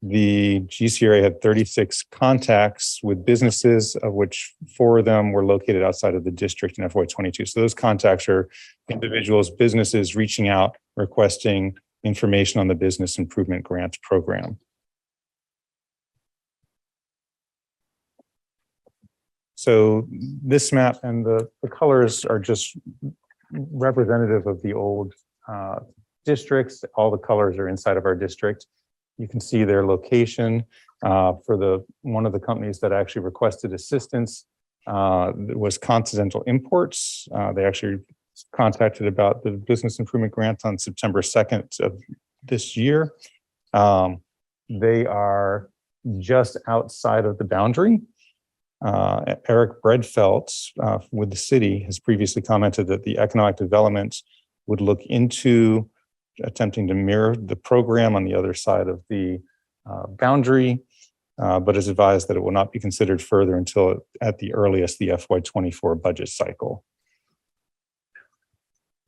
The GCRA had 36 contacts with businesses, of which 4 of them were located outside of the district in FY22. So those contacts are individuals, businesses reaching out, requesting information on the Business Improvement Grant Program. So this map and the colors are just representative of the old districts. All the colors are inside of our district. You can see their location for one of the companies that actually requested assistance was Continental Imports. They actually contacted about the Business Improvement Grant on September 2nd of this year. They are just outside of the boundary. Eric Bredfelt with the city has previously commented that the economic development would look into attempting to mirror the program on the other side of the boundary, but is advised that it will not be considered further until at the earliest the FY24 budget cycle.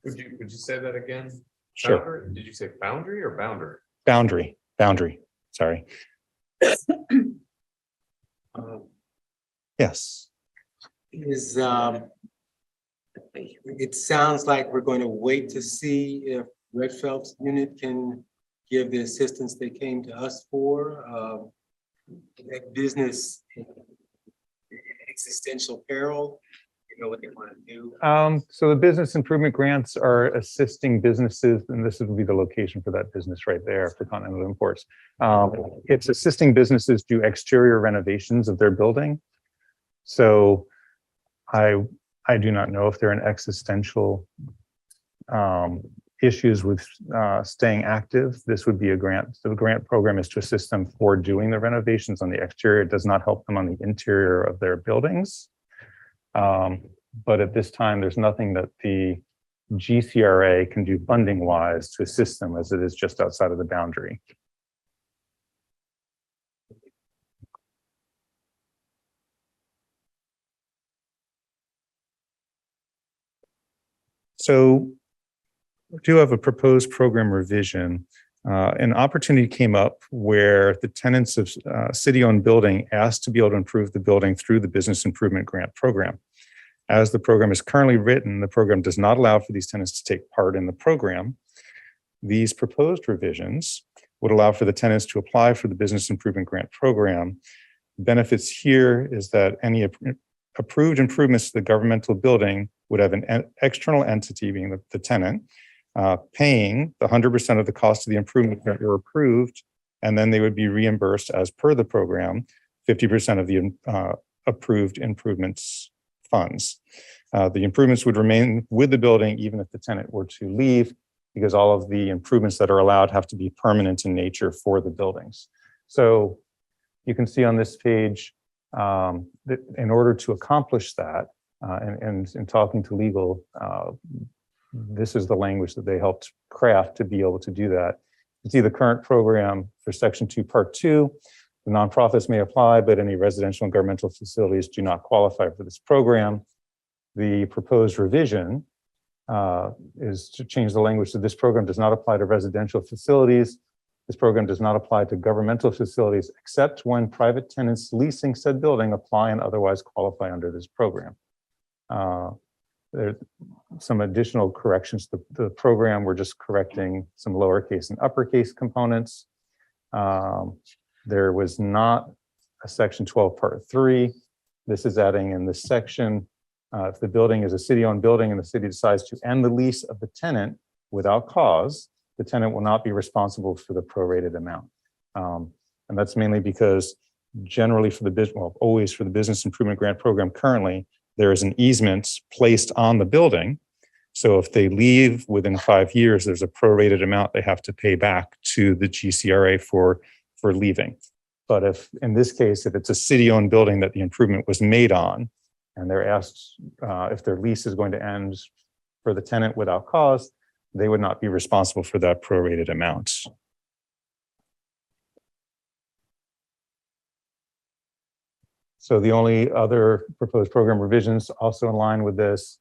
Would you say that again? Sure. Boundary? Did you say boundary or boundary? Boundary, sorry. Yes. It sounds like we're going to wait to see if Redfeld's unit can give the assistance they came to us for. That business existential peril, you know what they want to do. So the business improvement grants are assisting businesses, and this would be the location for that business right there for Continental Imports. It's assisting businesses do exterior renovations of their building. So I do not know if they're in existential issues with staying active. This would be a grant. So the grant program is to assist them for doing the renovations on the exterior. It does not help them on the interior of their buildings. But at this time, there's nothing that the GCRA can do funding wise to assist them, as it is just outside of the boundary. So we do have a proposed program revision. An opportunity came up where the tenants of city-owned building asked to be able to improve the building through the Business Improvement Grant Program. As the program is currently written, the program does not allow for these tenants to take part in the program. These proposed revisions would allow for the tenants to apply for the Business Improvement Grant Program. Benefits here is that any approved improvements to the governmental building would have an external entity, being the tenant, paying the 100% of the cost of the improvement that were approved, and then they would be reimbursed as per the program, 50% of the approved improvements funds. The improvements would remain with the building even if the tenant were to leave, because all of the improvements that are allowed have to be permanent in nature for the buildings. So you can see on this page that in order to accomplish that, and in talking to legal, this is the language that they helped craft to be able to do that. You see the current program for Section 2, Part 2. The nonprofits may apply, but any residential and governmental facilities do not qualify for this program. The proposed revision is to change the language so this program does not apply to residential facilities. This program does not apply to governmental facilities, except when private tenants leasing said building apply and otherwise qualify under this program. There's some additional corrections to the program. We're just correcting some lowercase and uppercase components. There was not a Section 12, Part 3. This is adding in this section. If the building is a city-owned building and the city decides to end the lease of the tenant without cause, the tenant will not be responsible for the prorated amount. And that's mainly because generally for the business, well, always for the Business Improvement Grant Program currently, there is an easement placed on the building. So if they leave within 5 years, there's a prorated amount they have to pay back to the GCRA for leaving. But if, in this case, if it's a city-owned building that the improvement was made on, and they're asked if their lease is going to end for the tenant without cause, they would not be responsible for that prorated amount. So the only other proposed program revisions also in line with this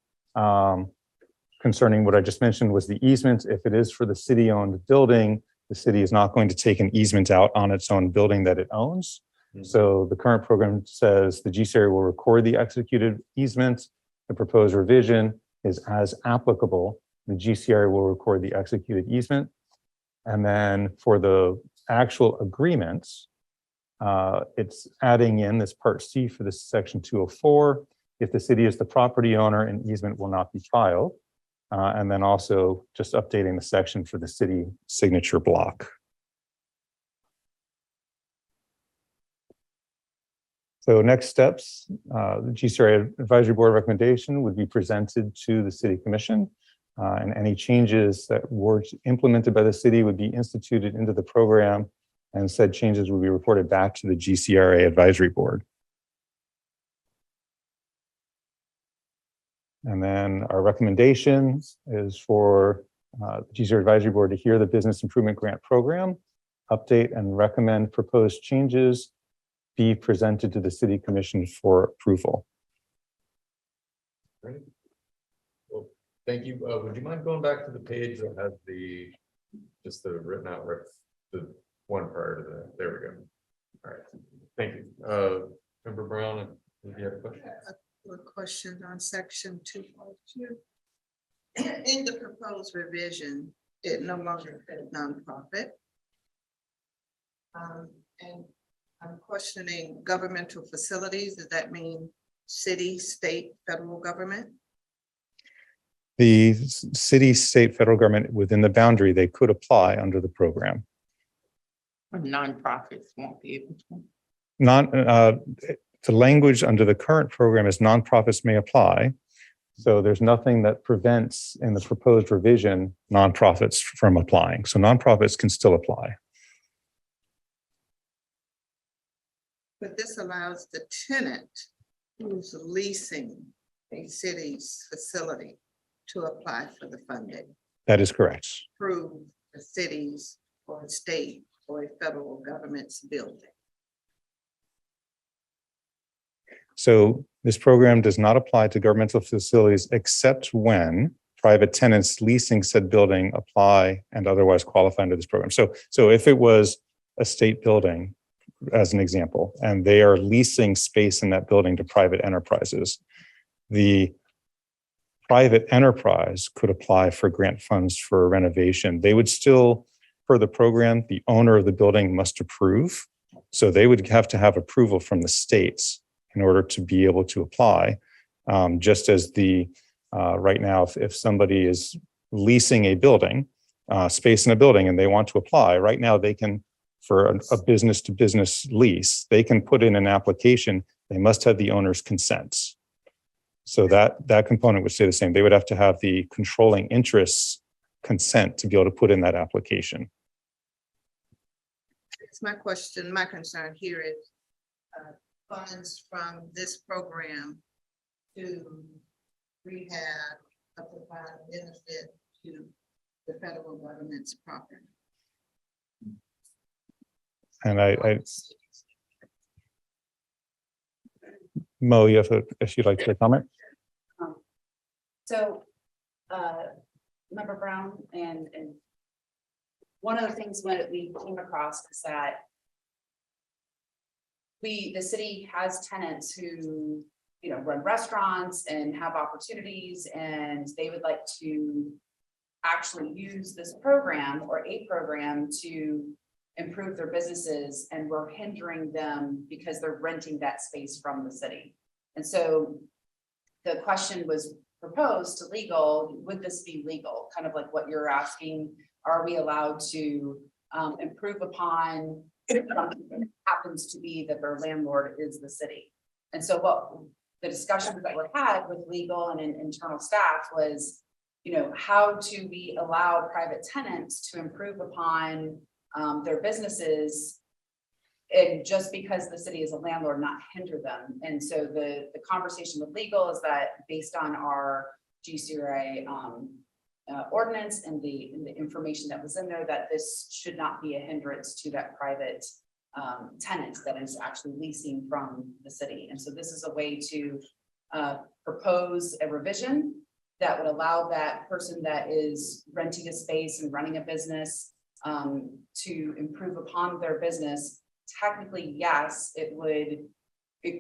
concerning what I just mentioned was the easement. If it is for the city-owned building, the city is not going to take an easement out on its own building that it owns. So the current program says the GCRA will record the executed easement. The proposed revision is as applicable. The GCRA will record the executed easement. And then for the actual agreements, it's adding in this part C for this section 204. If the city is the property owner, an easement will not be filed. And then also just updating the section for the city signature block. So next steps, the GCRA Advisory Board recommendation would be presented to the City Commission. And any changes that were implemented by the city would be instituted into the program, and said changes will be reported back to the GCRA Advisory Board. And then our recommendation is for the GCRA Advisory Board to hear the Business Improvement Grant Program, update and recommend proposed changes be presented to the City Commission for approval. Great. Well, thank you. Would you mind going back to the page that has just the written out, the one prior to that? There we go. All right. Thank you. Member Brown, did you have a question? A question on section 242. In the proposed revision, it no longer said nonprofit. And I'm questioning governmental facilities. Does that mean city, state, federal government? The city, state, federal government within the boundary, they could apply under the program. Nonprofits won't be able to. The language under the current program is nonprofits may apply. So there's nothing that prevents in the proposed revision nonprofits from applying. So nonprofits can still apply. But this allows the tenant who's leasing a city's facility to apply for the funding That is correct. through the city's or state or a federal government's building. So this program does not apply to governmental facilities except when private tenants leasing said building apply and otherwise qualify under this program. So if it was a state building, as an example, and they are leasing space in that building to private enterprises, the private enterprise could apply for grant funds for renovation. They would still, per the program, the owner of the building must approve. So they would have to have approval from the states in order to be able to apply. Just as right now, if somebody is leasing a building, space in a building, and they want to apply, right now they can, for a business to business lease, they can put in an application. They must have the owner's consent. So that component would stay the same. They would have to have the controlling interests consent to be able to put in that application. It's my question, my concern here is funds from this program to rehab or provide benefit to the federal government's property. And Mo, if you'd like to comment. So, Member Brown, and one of the things when we came across is that the city has tenants who, run restaurants and have opportunities, and they would like to actually use this program or a program to improve their businesses, and we're hindering them because they're renting that space from the city. And so the question was proposed to legal, would this be legal? Kind of like what you're asking, are we allowed to improve upon something that happens to be that their landlord is the city? And so what the discussions that were had with legal and internal staff was, how do we allow private tenants to improve upon their businesses, and just because the city is a landlord, not hinder them. And so the conversation with legal is that based on our GCRA ordinance and the information that was in there, that this should not be a hindrance to that private tenant that is actually leasing from the city. And so this is a way to propose a revision that would allow that person that is renting a space and running a business to improve upon their business. Technically, yes, it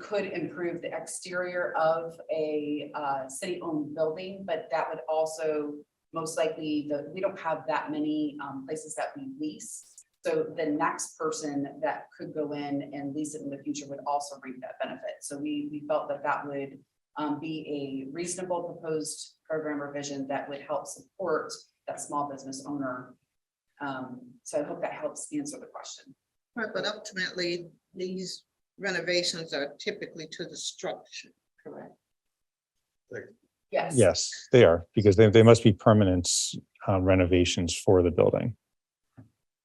could improve the exterior of a city-owned building, but that would also most likely, we don't have that many places that we lease. So the next person that could go in and lease it in the future would also reap that benefit. So we felt that that would be a reasonable proposed program revision that would help support that small business owner. So I hope that helps answer the question. Right, but ultimately, these renovations are typically to the structure, correct? Yes. Yes, they are, because they must be permanent renovations for the building.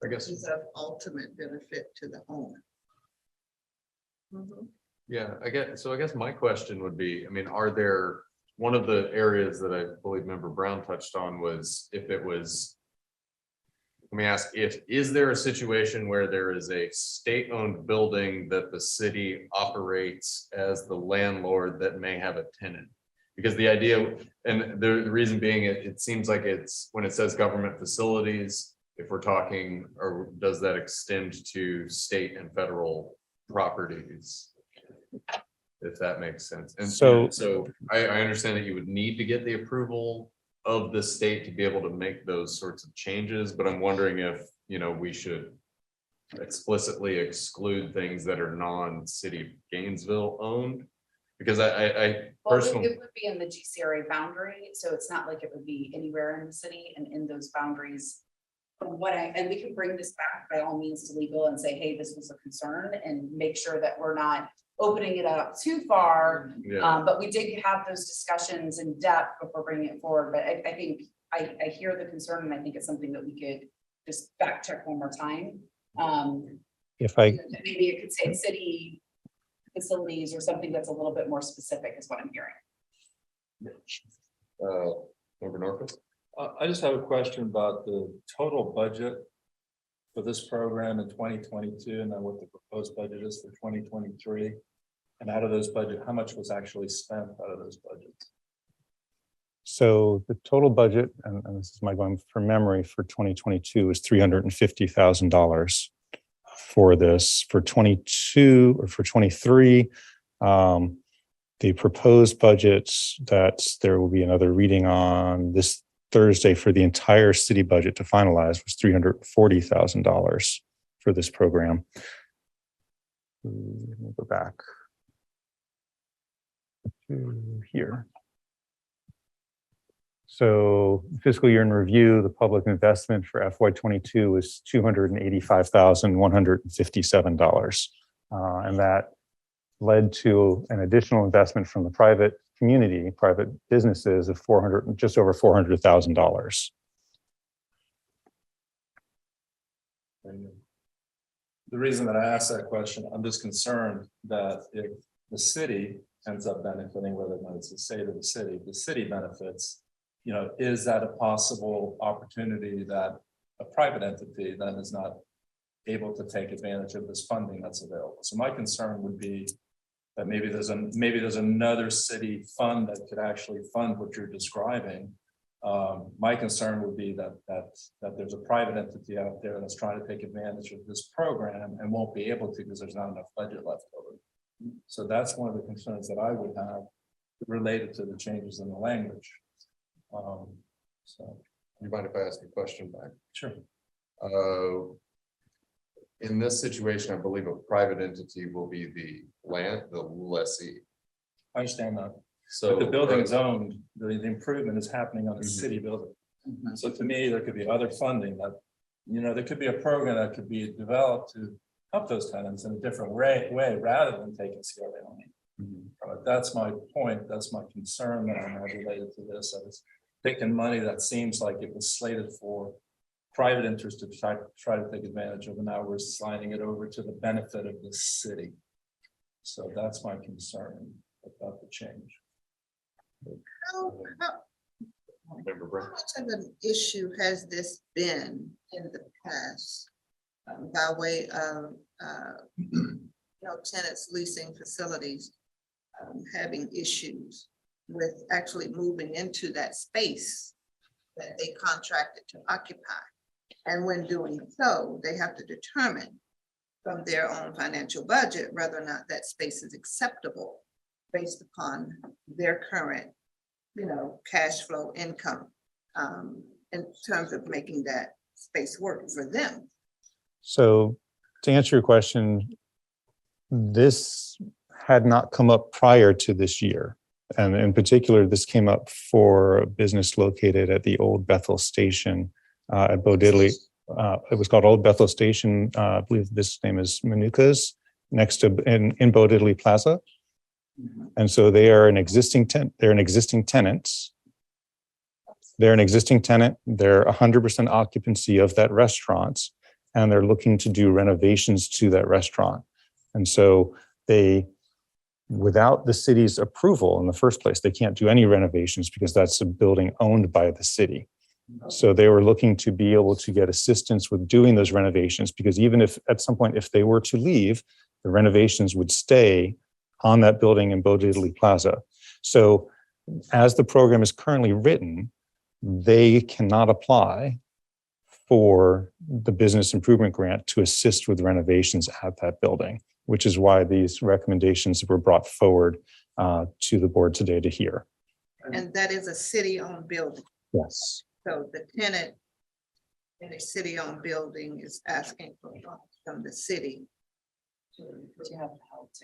I guess, These are ultimate benefit to the owner. yeah, I guess my question would be, I mean, are there, one of the areas that I believe Member Brown touched on was if it was, let me ask, is there a situation where there is a state-owned building that the city operates as the landlord that may have a tenant? Because the idea, and the reason being, it seems like it's, when it says government facilities, if we're talking, or does that extend to state and federal properties? If that makes sense. And so I understand that you would need to get the approval of the state to be able to make those sorts of changes, but I'm wondering if, we should explicitly exclude things that are non-city of Gainesville owned. Because I Well, personally, it would be in the GCRA boundary, so it's not like it would be anywhere in the city, and in those boundaries. And we can bring this back by all means to legal and say, hey, this was a concern, and make sure that we're not opening it up too far. yeah, But we did have those discussions in depth before bringing it forward, but I think I hear the concern, and I think it's something that we could just fact check one more time. If I, Maybe it could say city facilities or something that's a little bit more specific is what I'm hearing. Member Norfolk? I just have a question about the total budget for this program in 2022, and then what the proposed budget is for 2023. And out of those budget, how much was actually spent out of those budgets? so the total budget, and this is my going from memory, for 2022 is $350,000 for this. For 22 or for 23, the proposed budgets that there will be another reading on this Thursday for the entire city budget to finalize was $340,000 for this program. Let me go back to here. So fiscal year in review, the public investment for FY22 was $285,157. And that led to an additional investment from the private community, private businesses of just over $400,000. The reason that I asked that question, I'm just concerned that if the city ends up benefiting, whether or not it's the state or the city benefits, is that a possible opportunity that a private entity then is not able to take advantage of this funding that's available? So my concern would be that maybe there's another city fund that could actually fund what you're describing. My concern would be that there's a private entity out there that's trying to take advantage of this program and won't be able to because there's not enough budget left over. So that's one of the concerns that I would have related to the changes in the language. So You mind if I ask a question back? sure. In this situation, I believe a private entity will be the lessee. I understand that. So But the building is owned, the improvement is happening on a city building. Mhm. So to me, there could be other funding that, there could be a program that could be developed to help those tenants in a different way rather than taking CRA money. That's my point. That's my concern that I have related to this. I was taking money that seems like it was slated for private interest to try to take advantage of, and now we're sliding it over to the benefit of the city. So that's my concern about the change. Member Brent? Much of an issue has this been in the past by way of, tenants leasing facilities, having issues with actually moving into that space that they contracted to occupy. And when doing so, they have to determine from their own financial budget whether or not that space is acceptable based upon their current, cash flow income, in terms of making that space work for them. So to answer your question, this had not come up prior to this year. And in particular, this came up for a business located at the old Bethel Station at Bo Diddley. It was called Old Bethel Station. I believe this name is Manuka's, next to in Bo Diddley Plaza. And so they are an existing tenant. They're an existing tenant. They're 100% occupancy of that restaurant, and they're looking to do renovations to that restaurant. And so they, without the city's approval in the first place, they can't do any renovations because that's a building owned by the city. So they were looking to be able to get assistance with doing those renovations, because even if at some point, if they were to leave, the renovations would stay on that building in Bo Diddley Plaza. So as the program is currently written, they cannot apply for the business improvement grant to assist with renovations at that building, which is why these recommendations were brought forward to the board today to hear. And that is a city-owned building. Yes. So the tenant in a city-owned building is asking for funds from the city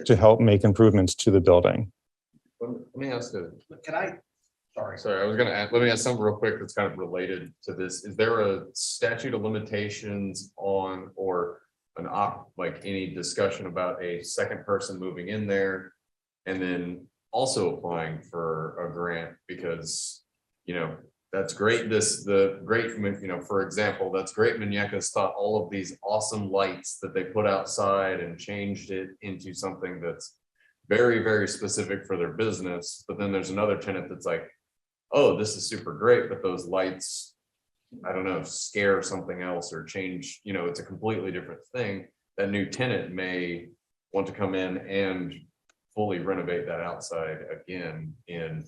To help make improvements to the building. Let me ask a, Can I? sorry, I was gonna ask, let me ask something real quick that's kind of related to this. Is there a statute of limitations on, or like any discussion about a second person moving in there and then also applying for a grant? Because, that's great. For example, that's great. Muñecas thought all of these awesome lights that they put outside and changed it into something that's very, very specific for their business. But then there's another tenant that's like, oh, this is super great, but those lights, I don't know, scare something else or change, it's a completely different thing. That new tenant may want to come in and fully renovate that outside again in,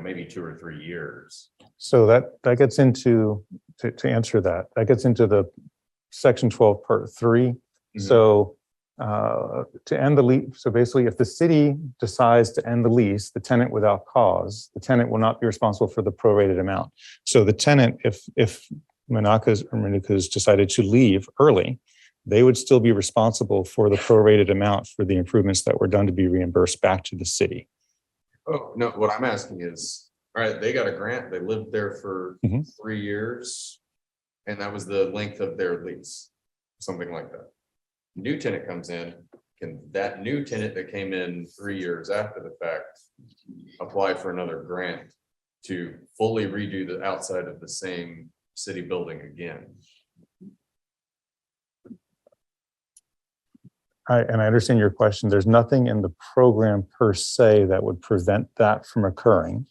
maybe 2 or 3 years. So that gets into, to answer that gets into the section 12 part 3. Mm-hmm. So to end the lease, so basically if the city decides to end the lease, the tenant without cause, the tenant will not be responsible for the prorated amount. So the tenant, if Manuka's decided to leave early, they would still be responsible for the prorated amount for the improvements that were done to be reimbursed back to the city. Oh, no, what I'm asking is, all right, they got a grant, they lived there for Mhm. 3 years, and that was the length of their lease, something like that. New tenant comes in, can that new tenant that came in 3 years after the fact apply for another grant to fully redo the outside of the same city building again? I understand your question. There's nothing in the program per se that would prevent that from occurring.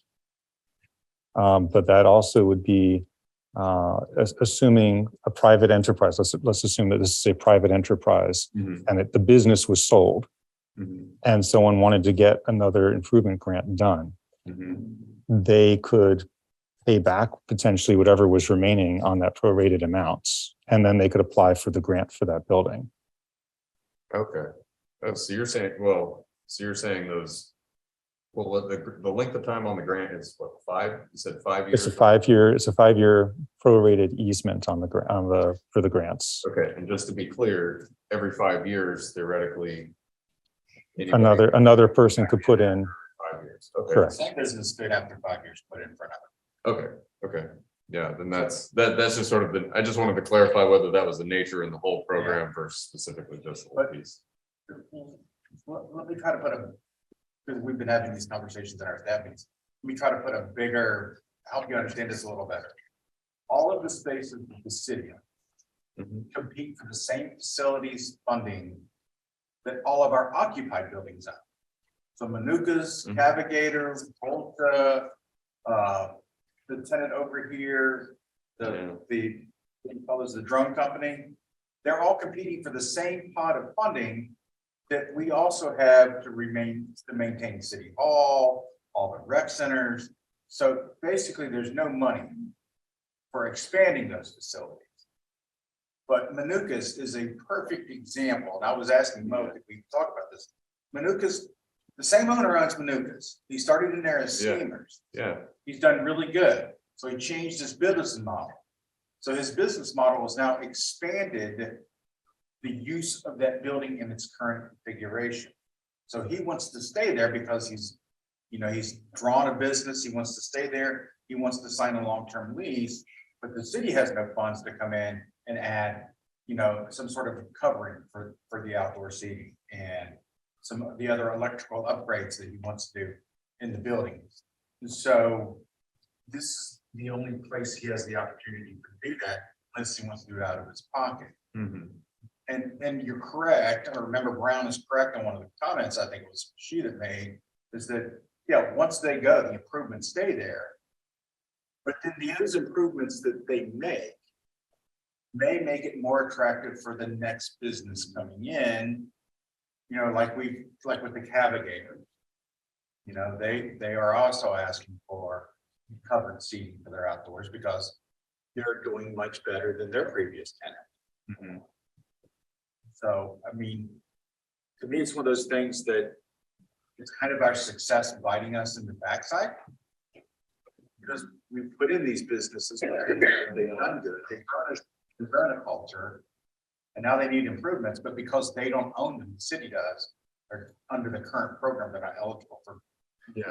But that also would be assuming a private enterprise. Let's assume that this is a private enterprise and that the business was sold and someone wanted to get another improvement grant done. They could pay back potentially whatever was remaining on that prorated amounts, and then they could apply for the grant for that building. Okay. Oh, so you're saying, those, the length of time on the grant is what, 5? You said 5 years? It's a 5-year prorated easement on for the grants. Okay, and just to be clear, every 5 years, theoretically. Another person could put in. 5 years. Okay. Correct. Same business could after 5 years put in for another. Okay. Yeah, then that's just sort of I just wanted to clarify whether that was the nature in the whole program versus specifically just the whole piece. Let me try to put because we've been having these conversations in our staff meetings. Let me try to put a bigger, help you understand this a little better. All of the spaces in the city compete for the same facilities funding that all of our occupied buildings have. So Manuka's, Navigator, Volta, the tenant over here, the fellows, the drone company, they're all competing for the same pot of funding that we also have to maintain City Hall, all the rec centers. So basically, there's no money for expanding those facilities. But Manukas is a perfect example. And I was asking Mo, if we talk about this. Manukas, the same owner owns Manukas. He started in there as Yeah. steamers. Yeah. He's done really good. So he changed his business model. So his business model is now expanded the use of that building in its current configuration. So he wants to stay there because he's drawn a business. He wants to stay there. He wants to sign a long-term lease, but the city has no funds to come in and add, some sort of covering for the outdoor seating and some of the other electrical upgrades that he wants to do in the buildings. And so this is the only place he has the opportunity to do that unless he wants to do it out of his pocket. Mhm. And you're correct, or remember Brown is correct on one of the comments, I think it was she that made, is that, yeah, once they go, the improvements stay there. But then those improvements that they may make it more attractive for the next business coming in. Like with the Cavigator. They are also asking for covered seating for their outdoors because they're doing much better than their previous tenant. Mhm. So, I mean, to me, it's one of those things that it's kind of our success biting us in the backside. Because we put in these businesses, they've done good, they've run a culture, and now they need improvements, but because they don't own them, the city does, or under the current program, they're not eligible for. Yeah,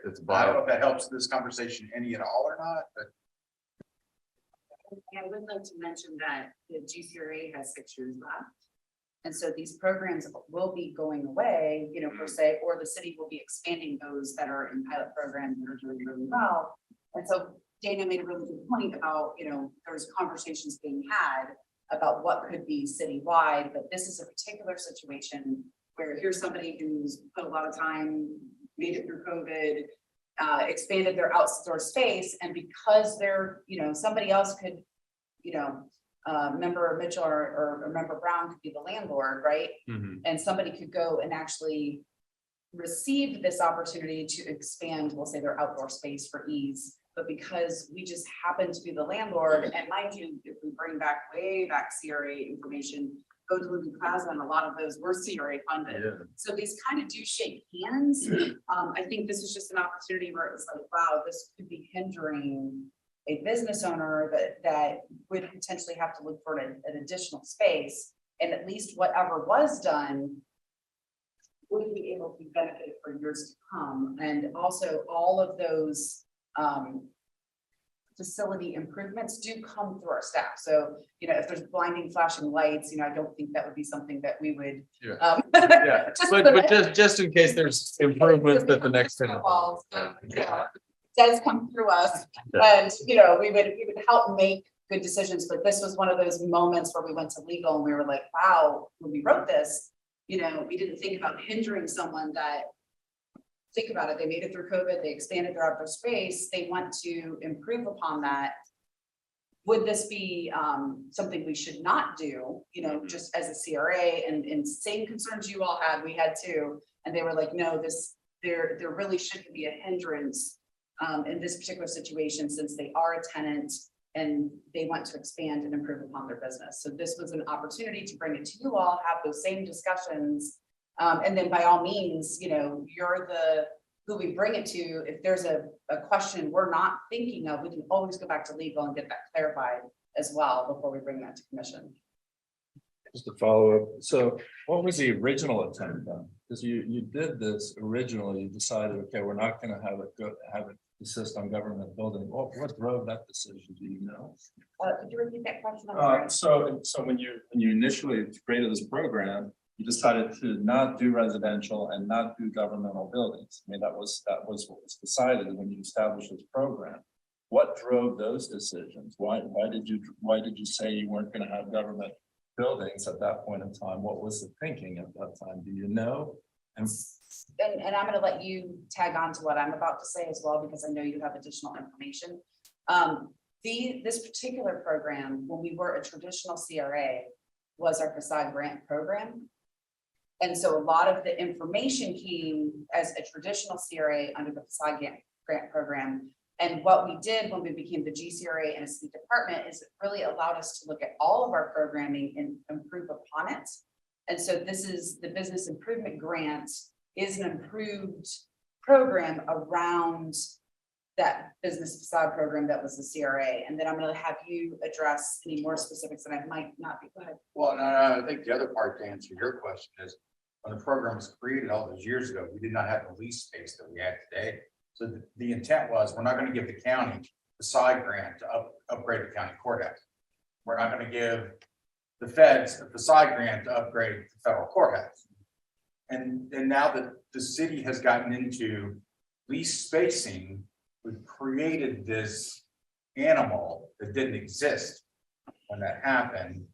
it's I don't know if that helps this conversation any at all or not, but. I would like to mention that the GCRA has 6 years left. And so these programs will be going away, per se, or the city will be expanding those that are in pilot programs that are doing really well. And so Dana made a really good point about, there's conversations being had about what could be citywide, but this is a particular situation where here's somebody who's put a lot of time, made it through COVID, expanded their outdoor space, and because they're, somebody else could, Member Mitchell or Member Brown could be the landlord, right? Mhm. And somebody could go and actually receive this opportunity to expand, we'll say, their outdoor space for ease. But because we just happen to be the landlord, and mind you, if we bring way back CRA information, go to Liberty Plaza, and a lot of those were CRA funded. Yeah. So these kind of do shake hands. I think this is just an opportunity where it's like, wow, this could be hindering a business owner that would potentially have to look for an additional space, and at least whatever was done would be able to be benefited for years to come. And also all of those facility improvements do come through our staff. So, if there's blinding flashing lights, I don't think that would be something that we would. Yeah. Yeah. But just in case there's improvements that the next tenant. Does come through us, and we would help make good decisions. But this was one of those moments where we went to legal and we were like, wow, when we wrote this, we didn't think about hindering someone that. Think about it, they made it through COVID, they expanded their outdoor space, they want to improve upon that. Would this be something we should not do, just as a CRA, and same concerns you all had, we had too. And they were like, no, there really shouldn't be a hindrance in this particular situation, since they are a tenant and they want to expand and improve upon their business. So this was an opportunity to bring it to you all, have those same discussions. And then by all means, you're who we bring it to. If there's a question we're not thinking of, we can always go back to legal and get that clarified as well before we bring that to commission. Just to follow up, so what was the original intent then? Because you did this originally, you decided, okay, we're not gonna have it insist on government building. What drove that decision, do you know? Could you repeat that question? I'm sorry. So when you initially created this program, you decided to not do residential and not do governmental buildings. I mean, that was what was decided when you established this program. What drove those decisions? Why did you say you weren't going to have government buildings at that point in time? What was the thinking at that time? Do you know? And And I'm gonna let you tag on to what I'm about to say as well, because I know you have additional information. This particular program, when we were a traditional CRA, was our facade grant program. And so a lot of the information came as a traditional CRA under the facade grant program. And what we did when we became the GCRA and a city department is it really allowed us to look at all of our programming and improve upon it. And so this is the business improvement grant is an improved program around that business facade program that was the CRA. And then I'm going to have you address any more specifics that I might not be. Go ahead. Well, no, I think the other part to answer your question is, when the program was created all those years ago, we did not have the lease space that we have today. So the intent was, we're not going to give the county the side grant to upgrade the county courthouse. We're not going to give the feds the side grant to upgrade the federal courthouse. And now that the city has gotten into lease spacing, we've created this animal that didn't exist when that happened.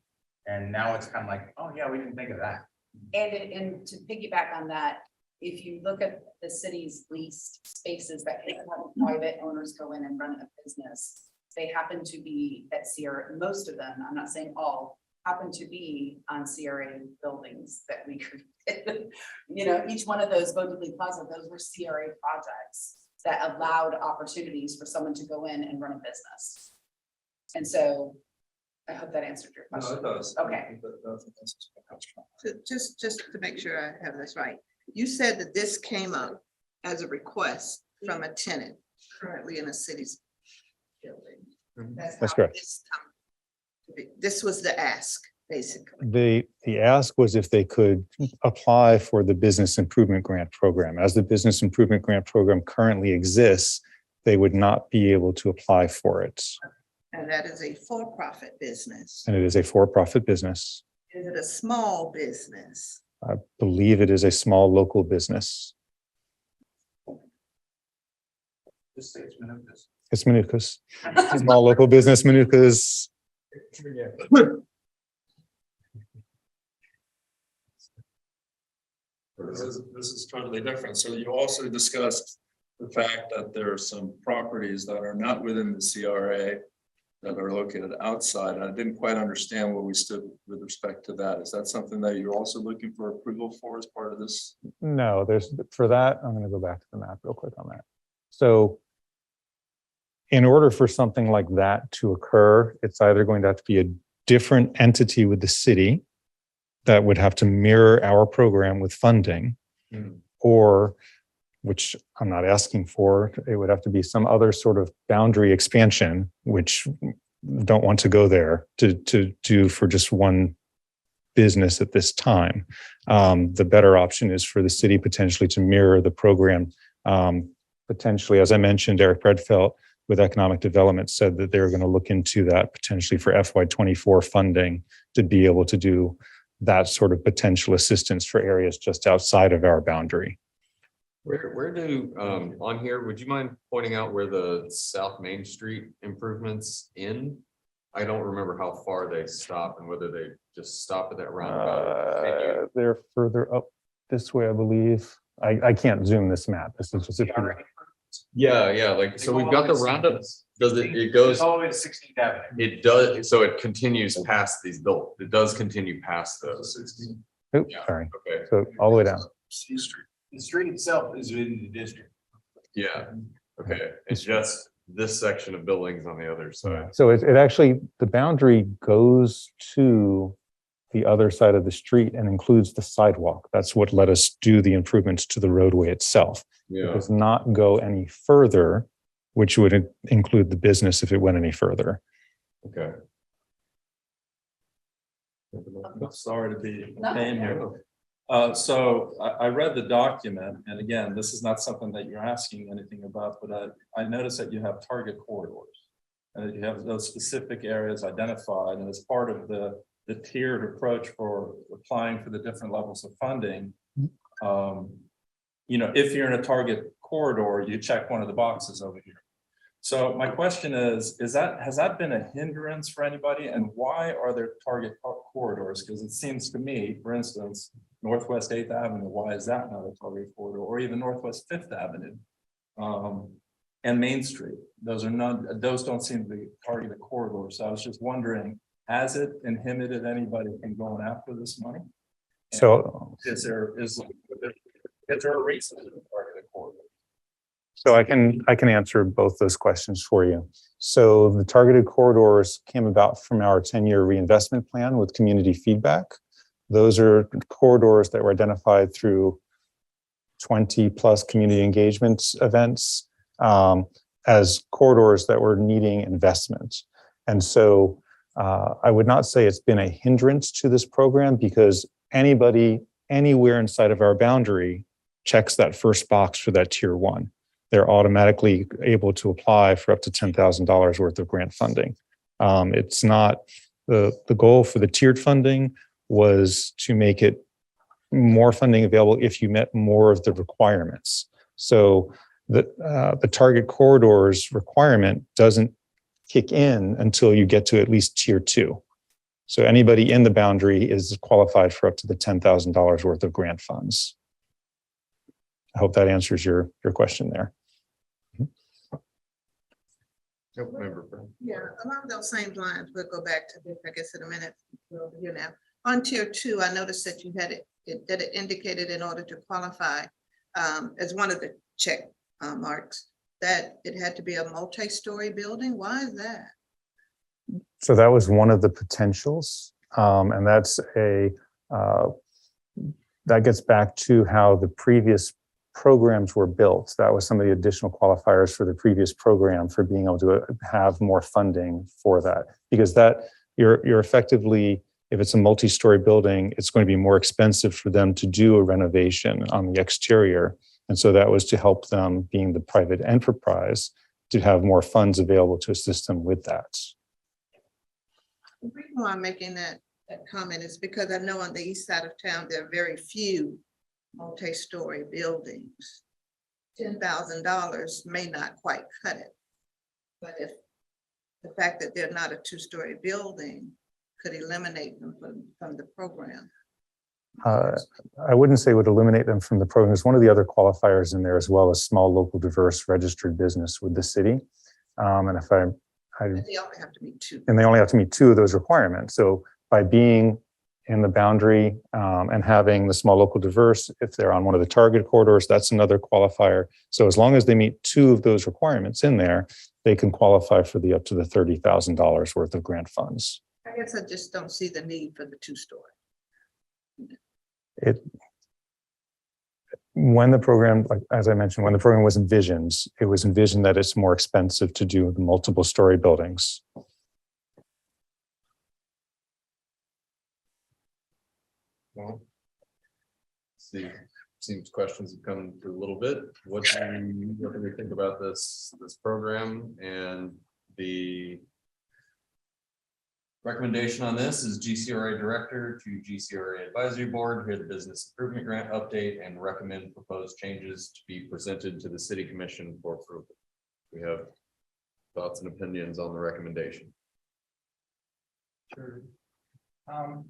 And now it's kind of like, oh yeah, we can think of that. And to piggyback on that, if you look at the city's leased spaces that can have private owners go in and run a business, they happen to be at CRA, most of them, I'm not saying all, happen to be on CRA buildings that we created. You know, each one of those Beautifully Plaza, those were CRA projects that allowed opportunities for someone to go in and run a business. And so I hope that answered your question. No, it does. Okay. Just to make sure I have this right, you said that this came up as a request from a tenant currently in a city's building. That's how correct. This was the ask, basically. The ask was if they could apply for the business improvement grant program. As the business improvement grant program currently exists, they would not be able to apply for it. And that is a for-profit business. And it is a for-profit business. Is it a small business? I believe it is a small local business. Just say it's Manukas. It's Manukas. Small local business, Manukas. This is totally different. So you also discussed the fact that there are some properties that are not within the CRA that are located outside. And I didn't quite understand where we stood with respect to that. Is that something that you're also looking for approval for as part of this? No, for that, I'm going to go back to the map real quick on that. So in order for something like that to occur, it's either going to have to be a different entity with the city that would have to mirror our program with funding, or, which I'm not asking for, it would have to be some other sort of boundary expansion, which don't want to go there to do for just one business at this time. The better option is for the city potentially to mirror the program. Potentially, as I mentioned, Eric Predfelt with Economic Development said that they were going to look into that potentially for FY24 funding to be able to do that sort of potential assistance for areas just outside of our boundary. Where do, on here, would you mind pointing out where the South Main Street improvements end? I don't remember how far they stop and whether they just stop at that roundabout. They're further up this way, I believe. I can't zoom this map. This is just Yeah, like, so we've got the roundup. Does it goes all the way to 16th Avenue. It does, so it continues past these built, it does continue past those. Oops, Yeah. sorry. Okay, So all the way down. The street itself is within the district. yeah, okay, it's just this section of buildings on the other side. So it actually, the boundary goes to the other side of the street and includes the sidewalk. That's what let us do the improvements to the roadway itself. It Yeah, does not go any further, which would include the business if it went any further. okay. Sorry to be No. a pain here. So I read the document, and again, this is not something that you're asking anything about, but I noticed that you have target corridors. And that you have those specific areas identified, and as part of the tiered approach for applying for the different levels of funding. You know, if you're in a target corridor, you check one of the boxes over here. So my question is has that been a hindrance for anybody, and why are there target corridors? Because it seems to me, for instance, Northwest Eighth Avenue, why is that not a target corridor, or even Northwest Fifth Avenue? And Main Street, those don't seem to be targeted corridors, so I was just wondering, has it inhibited anybody from going after this money? So, Is there a reason to target a corridor? so I can answer both those questions for you. So the targeted corridors came about from our 10-year reinvestment plan with community feedback. Those are corridors that were identified through 20+ community engagement events as corridors that were needing investment. And so I would not say it's been a hindrance to this program, because anybody anywhere inside of our boundary checks that first box for that tier 1. They're automatically able to apply for up to $10,000 worth of grant funding. It's not the goal for the tiered funding was to make it more funding available if you met more of the requirements. So the target corridors requirement doesn't kick in until you get to at least tier 2. So anybody in the boundary is qualified for up to the $10,000 worth of grant funds. I hope that answers your question there. Yeah, along those same lines, we'll go back to this, I guess, in a minute. We're over here now. On tier 2, I noticed that you had that it indicated in order to qualify as one of the check marks that it had to be a multi-story building. Why is that? So that was one of the potentials. And that's that gets back to how the previous programs were built. That was some of the additional qualifiers for the previous program for being able to have more funding for that. Because that you're effectively, if it's a multi-story building, it's going to be more expensive for them to do a renovation on the exterior. And so that was to help them, being the private enterprise, to have more funds available to assist them with that. The reason why I'm making that comment is because I know on the east side of town, there are very few multi-story buildings. $10,000 may not quite cut it. But if the fact that they're not a 2-story building could eliminate them from the program. I wouldn't say it would eliminate them from the program. There's one of the other qualifiers in there as well as small, local, diverse registered business with the city. And if they only have to meet 2. And they only have to meet 2 of those requirements. So by being in the boundary and having the small, local, diverse, if they're on one of the target corridors, that's another qualifier. So as long as they meet 2 of those requirements in there, they can qualify for the up to the $30,000 worth of grant funds. I guess I just don't see the need for the 2-story. When the program, like as I mentioned, when the program was envisioned, it was envisioned that it's more expensive to do the multiple story buildings. Well, seems questions have come through a little bit. What do we think about this program? And the recommendation on this is GCRA Director to GCRA Advisory Board, hear the business improvement grant update and recommend proposed changes to be presented to the City Commission for approval. We have thoughts and opinions on the recommendation. Sure.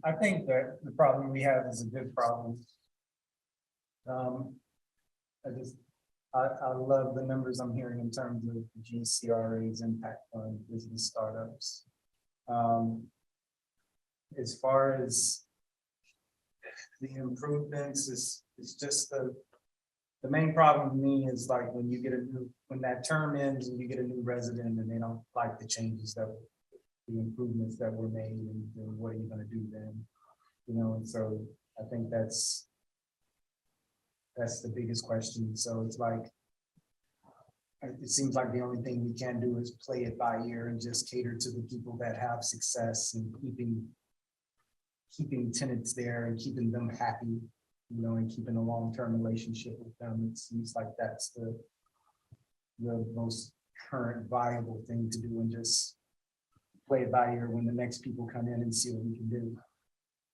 I think that the problem we have is a good problem. I love the numbers I'm hearing in terms of GCRA's impact on business startups. As far as the improvements, it's just the main problem to me is like when you get when that term ends and you get a new resident and they don't like the changes the improvements that were made, and what are you going to do then? You know, and so I think that's the biggest question. So it's like, it seems like the only thing we can do is play it by ear and just cater to the people that have success and keeping tenants there and keeping them happy, you know, and keeping a long-term relationship with them. It seems like that's the most current viable thing to do, and just play it by ear when the next people come in and see what we can do.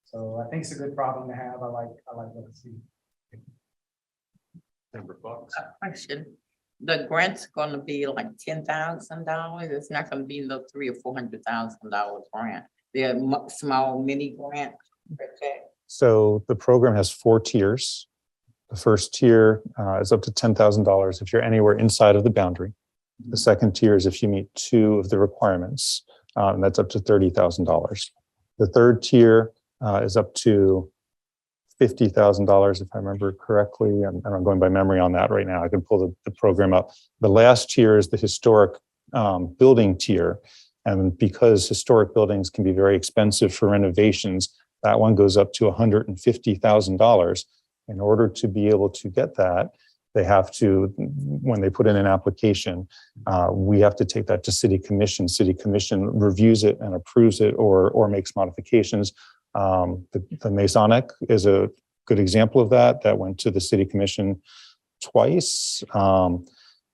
So I think it's a good problem to have. I like what I see. Question. The grant's gonna be like $10,000. It's not gonna be no $300,000 or $400,000 grant. They're small mini grants. Okay. So the program has 4 tiers. The first tier is up to $10,000 if you're anywhere inside of the boundary. The second tier is if you meet 2 of the requirements, and that's up to $30,000. The third tier is up to $50,000, if I remember correctly. And I'm going by memory on that right now. I can pull the program up. The last tier is the historic building tier. And because historic buildings can be very expensive for renovations, that one goes up to $150,000. In order to be able to get that, they have to, when they put in an application, we have to take that to City Commission. City Commission reviews it and approves it or makes modifications. The Masonic is a good example of that. That went to the City Commission twice.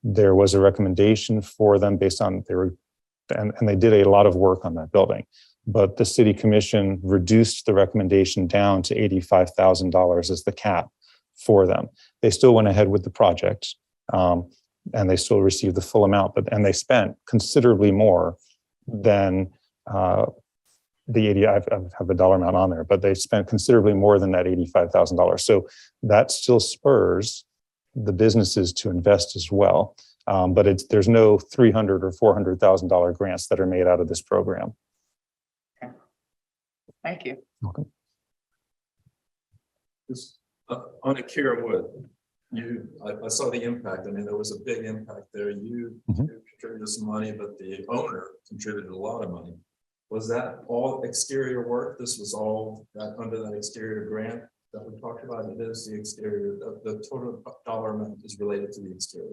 There was a recommendation for them based on and they did a lot of work on that building. But the City Commission reduced the recommendation down to $85,000 as the cap for them. They still went ahead with the project, and they still received the full amount, and they spent considerably more than the 80. I have the dollar amount on there, but they spent considerably more than that $85,000. So that still spurs the businesses to invest as well. But there's no $300,000 or $400,000 grants that are made out of this program. Thank you. Welcome. Just on Akira Wood, I saw the impact. I mean, there was a big impact there. You contributed some money, but the owner contributed a lot of money. Was that all exterior work? This was all that under that exterior grant that we talked about? It is the exterior, the total dollar amount is related to the exterior.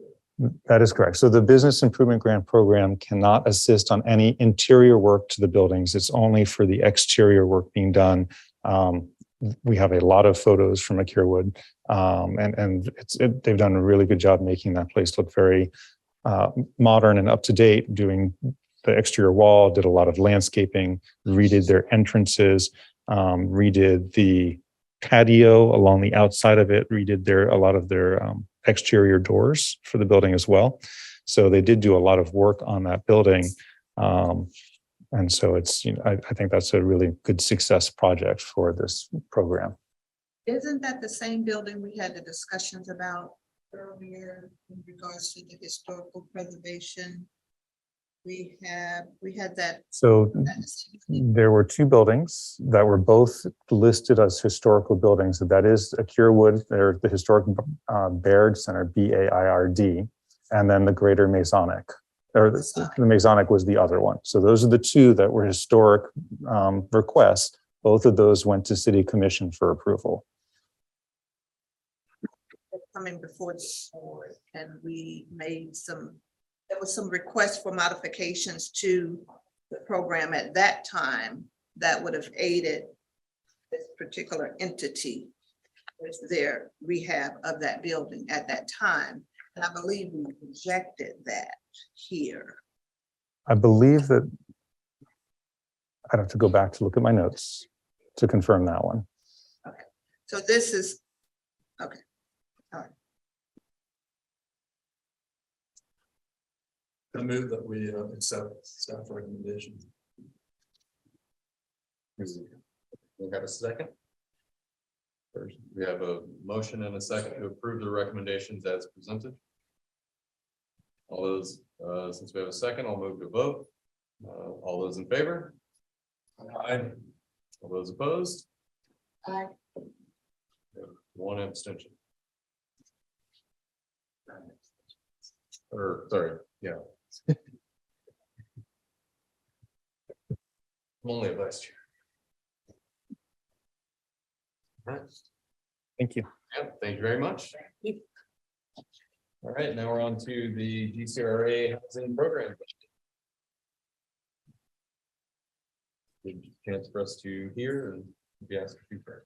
That is correct. So the Business Improvement Grant Program cannot assist on any interior work to the buildings. It's only for the exterior work being done. We have a lot of photos from Akira Wood, and they've done a really good job making that place look very modern and up to date, doing the exterior wall, did a lot of landscaping, redid their entrances, redid the patio along the outside of it, redid a lot of their exterior doors for the building as well. So they did do a lot of work on that building. And so it's, I think that's a really good success project for this program. Isn't that the same building we had the discussions about earlier in regards to the historical preservation? We had that. So there were 2 buildings that were both listed as historical buildings. That is Akira Wood, they're the Historic Baird Center, BAIRD, and then the Greater Masonic, or the Masonic was the other one. So those are the 2 that were historic requests. Both of those went to City Commission for approval. Coming before the board, and we made there was some requests for modifications to the program at that time that would have aided this particular entity with their rehab of that building at that time. And I believe we rejected that here. I believe that I'd have to go back to look at my notes to confirm that one. Okay, so this is, okay. All right. I move that we accept staff recommendations. We have a second. First, we have a motion and a second to approve the recommendations as presented. All those, since we have a second, I'll move to vote. All those in favor? Aye. All those opposed? Aye. 1 abstention. Or, sorry, yeah. I'm only a vice chair. All right. Thank you. Yeah, thank you very much. All right, now we're on to the GCRA housing program. Good chance for us to hear and be asked a few questions.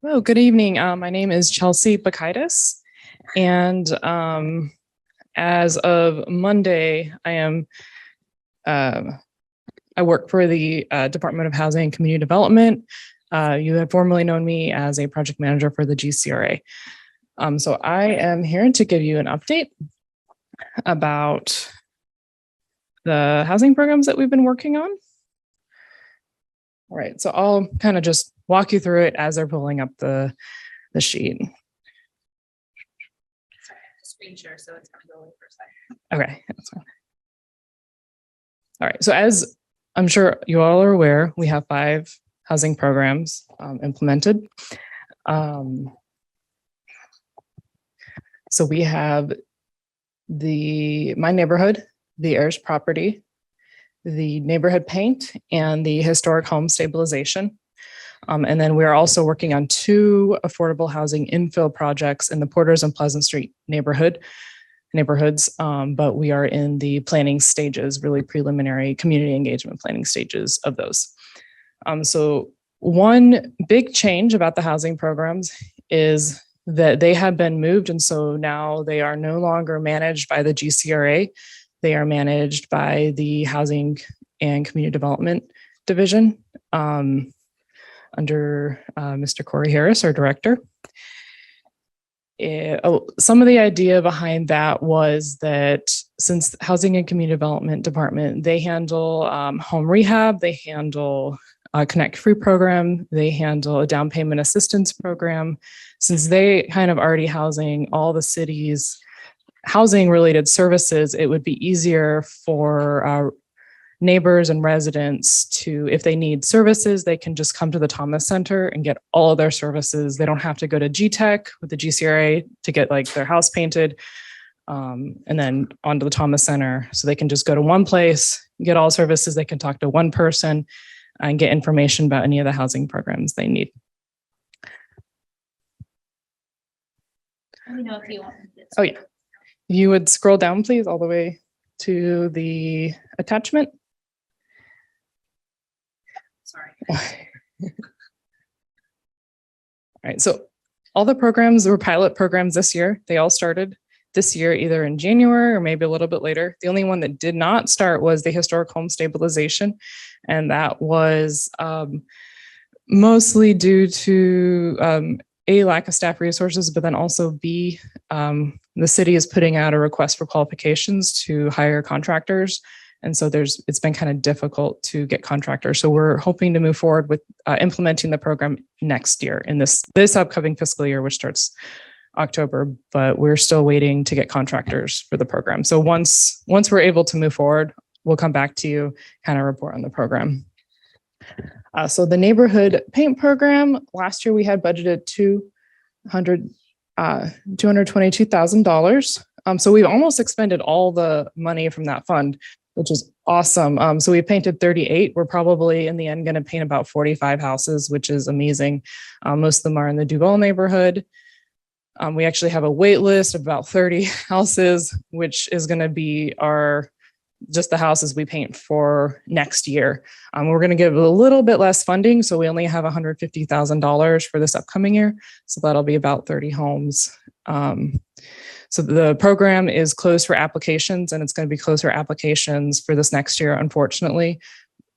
Hello, good evening. My name is Chelsea Bakaitis, and as of Monday, I work for the Department of Housing and Community Development. You have formerly known me as a project manager for the GCRA. So I am here to give you an update about the housing programs that we've been working on. All right, so I'll kind of just walk you through it as they're pulling up the sheet. Screen share, so it's gonna go away for a second. Okay, that's fine. All right, so as I'm sure you all are aware, we have 5 housing programs implemented. So we have My Neighborhood, the heirs property, the neighborhood paint, and the historic home stabilization. And then we're also working on 2 affordable housing infill projects in the Porters and Pleasant Street neighborhoods, but we are in the planning stages, really preliminary community engagement planning stages of those. So one big change about the housing programs is that they have been moved, and so now they are no longer managed by the GCRA. They are managed by the Housing and Community Development Division under Mr. Corey Harris, our director. Some of the idea behind that was that since Housing and Community Development Department, they handle home rehab, they handle a Connect Free program, they handle a down payment assistance program. Since they kind of already housing all the city's housing related services, it would be easier for neighbors and residents to, if they need services, they can just come to the Thomas Center and get all of their services. They don't have to go to GTech with the GCRA to get like their house painted and then onto the Thomas Center. So they can just go to one place, get all services. They can talk to one person and get information about any of the housing programs they need. Let me know if you want. Oh yeah. You would scroll down, please, all the way to the attachment. Sorry. All right, so all the programs were pilot programs this year. They all started this year, either in January or maybe a little bit later. The only one that did not start was the historic home stabilization. And that was mostly due to A, lack of staff resources, but then also B, the city is putting out a request for qualifications to hire contractors. And so it's been kind of difficult to get contractors. So we're hoping to move forward with implementing the program next year in this upcoming fiscal year, which starts October, but we're still waiting to get contractors for the program. So once we're able to move forward, we'll come back to you, kind of report on the program. So the neighborhood paint program, last year we had budgeted $222,000. So we've almost expended all the money from that fund, which is awesome. So we painted 38. We're probably in the end going to paint about 45 houses, which is amazing. Most of them are in the Duval neighborhood. We actually have a wait list of about 30 houses, which is going to be just the houses we paint for next year. We're going to give a little bit less funding. So we only have $150,000 for this upcoming year. So that'll be about 30 homes. So the program is closed for applications, and it's going to be closed for applications for this next year, unfortunately,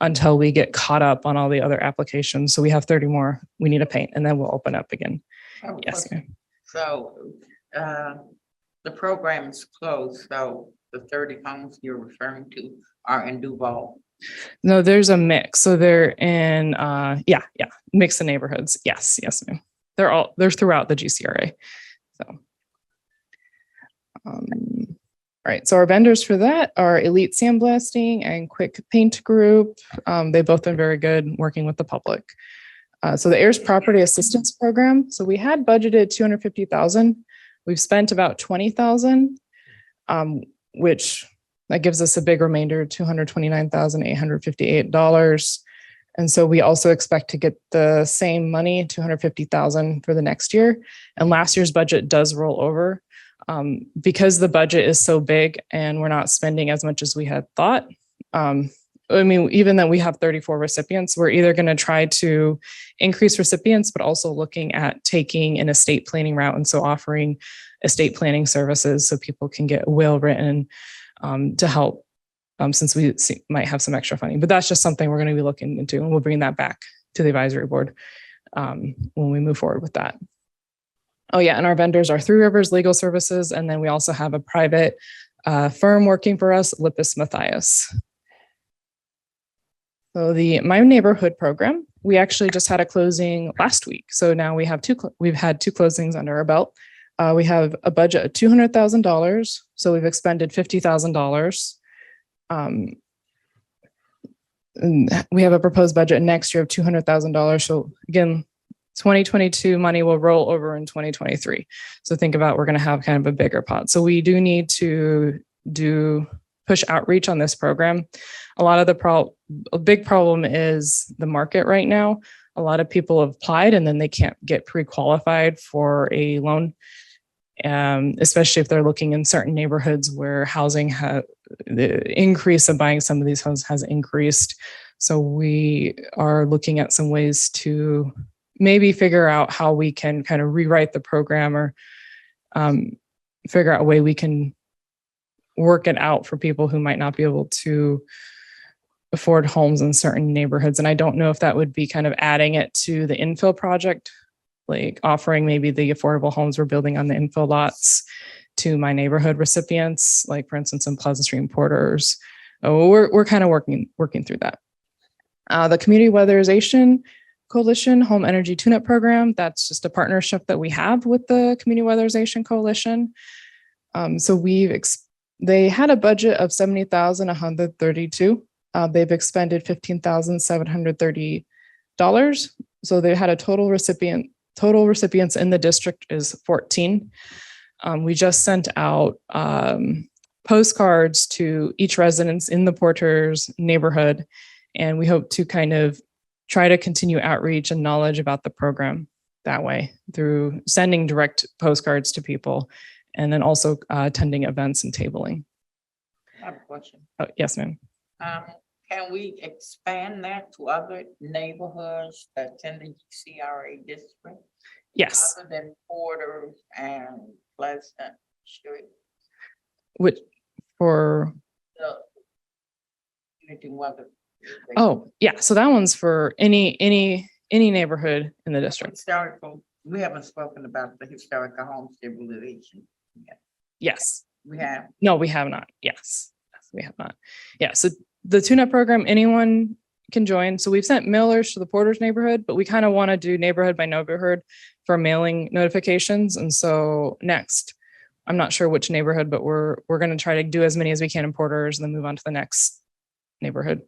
until we get caught up on all the other applications. So we have 30 more we need to paint, and then we'll open up again. Yes, ma'am. So the program is closed, so the 30 homes you're referring to are in Duval. No, there's a mix. So they're in, mix of neighborhoods. Yes, ma'am. They're throughout the GCRA. So, all right. So our vendors for that are Elite Sandblasting and Quick Paint Group. They've both been very good working with the public. So the heirs property assistance program. So we had budgeted $250,000. We've spent about $20,000, which that gives us a big remainder, $229,858. And so we also expect to get the same money, $250,000 for the next year. And last year's budget does roll over because the budget is so big and we're not spending as much as we had thought. I mean, even though we have 34 recipients, we're either going to try to increase recipients, but also looking at taking an estate planning route. And so offering estate planning services so people can get a will written to help since we might have some extra funding. But that's just something we're going to be looking into, and we'll bring that back to the advisory board when we move forward with that. Oh yeah, and our vendors are Three Rivers Legal Services, and then we also have a private firm working for us, Lippis Mathias. So the My Neighborhood program, we actually just had a closing last week. So now we have we've had two closings under our belt. We have a budget of $200,000. So we've expended $50,000. We have a proposed budget next year of $200,000. So again, 2022 money will roll over in 2023. So think about, we're going to have kind of a bigger pot. So we do need to push outreach on this program. A lot of a big problem is the market right now. A lot of people have applied and then they can't get pre-qualified for a loan, especially if they're looking in certain neighborhoods where housing the increase of buying some of these homes has increased. So we are looking at some ways to maybe figure out how we can kind of rewrite the program or figure out a way we can work it out for people who might not be able to afford homes in certain neighborhoods. And I don't know if that would be kind of adding it to the infill project, like offering maybe the affordable homes we're building on the infill lots to My Neighborhood recipients, like for instance, in Pleasant Street and Porters. We're kind of working through that. The Community Weatherization Coalition Home Energy Tune-Up Program, that's just a partnership that we have with the Community Weatherization Coalition. So they had a budget of $70,132. They've expended $15,730. So they had a total recipients in the district is 14. We just sent out postcards to each residence in the Porters neighborhood, and we hope to kind of try to continue outreach and knowledge about the program that way through sending direct postcards to people, and then also attending events and tabling. I have a question. Oh, yes, ma'am. Can we expand that to other neighborhoods that's in the CRA district? Yes. Other than Porters and Pleasant Street? Which for? The community weather. Oh, yeah. So that one's for any neighborhood in the district. Historical. We haven't spoken about the historical home stabilization yet. Yes. We have. No, we have not. Yes, we have not. Yeah. So the tune-up program, anyone can join. So we've sent mailers to the Porters neighborhood, but we kind of want to do neighborhood by neighborhood for mailing notifications. And so next, I'm not sure which neighborhood, but we're going to try to do as many as we can in Porters and then move on to the next neighborhood.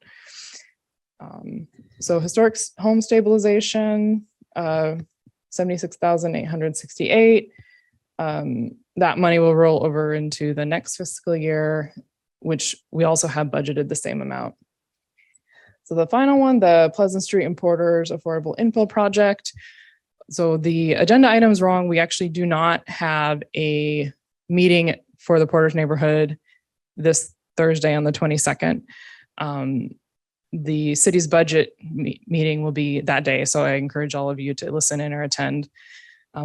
So historic home stabilization, 76,868. That money will roll over into the next fiscal year, which we also have budgeted the same amount. So the final one, the Pleasant Street and Porters Affordable Infill Project. So the agenda item is wrong. We actually do not have a meeting for the Porters neighborhood this Thursday on the 22nd. The city's budget meeting will be that day. So I encourage all of you to listen in or attend.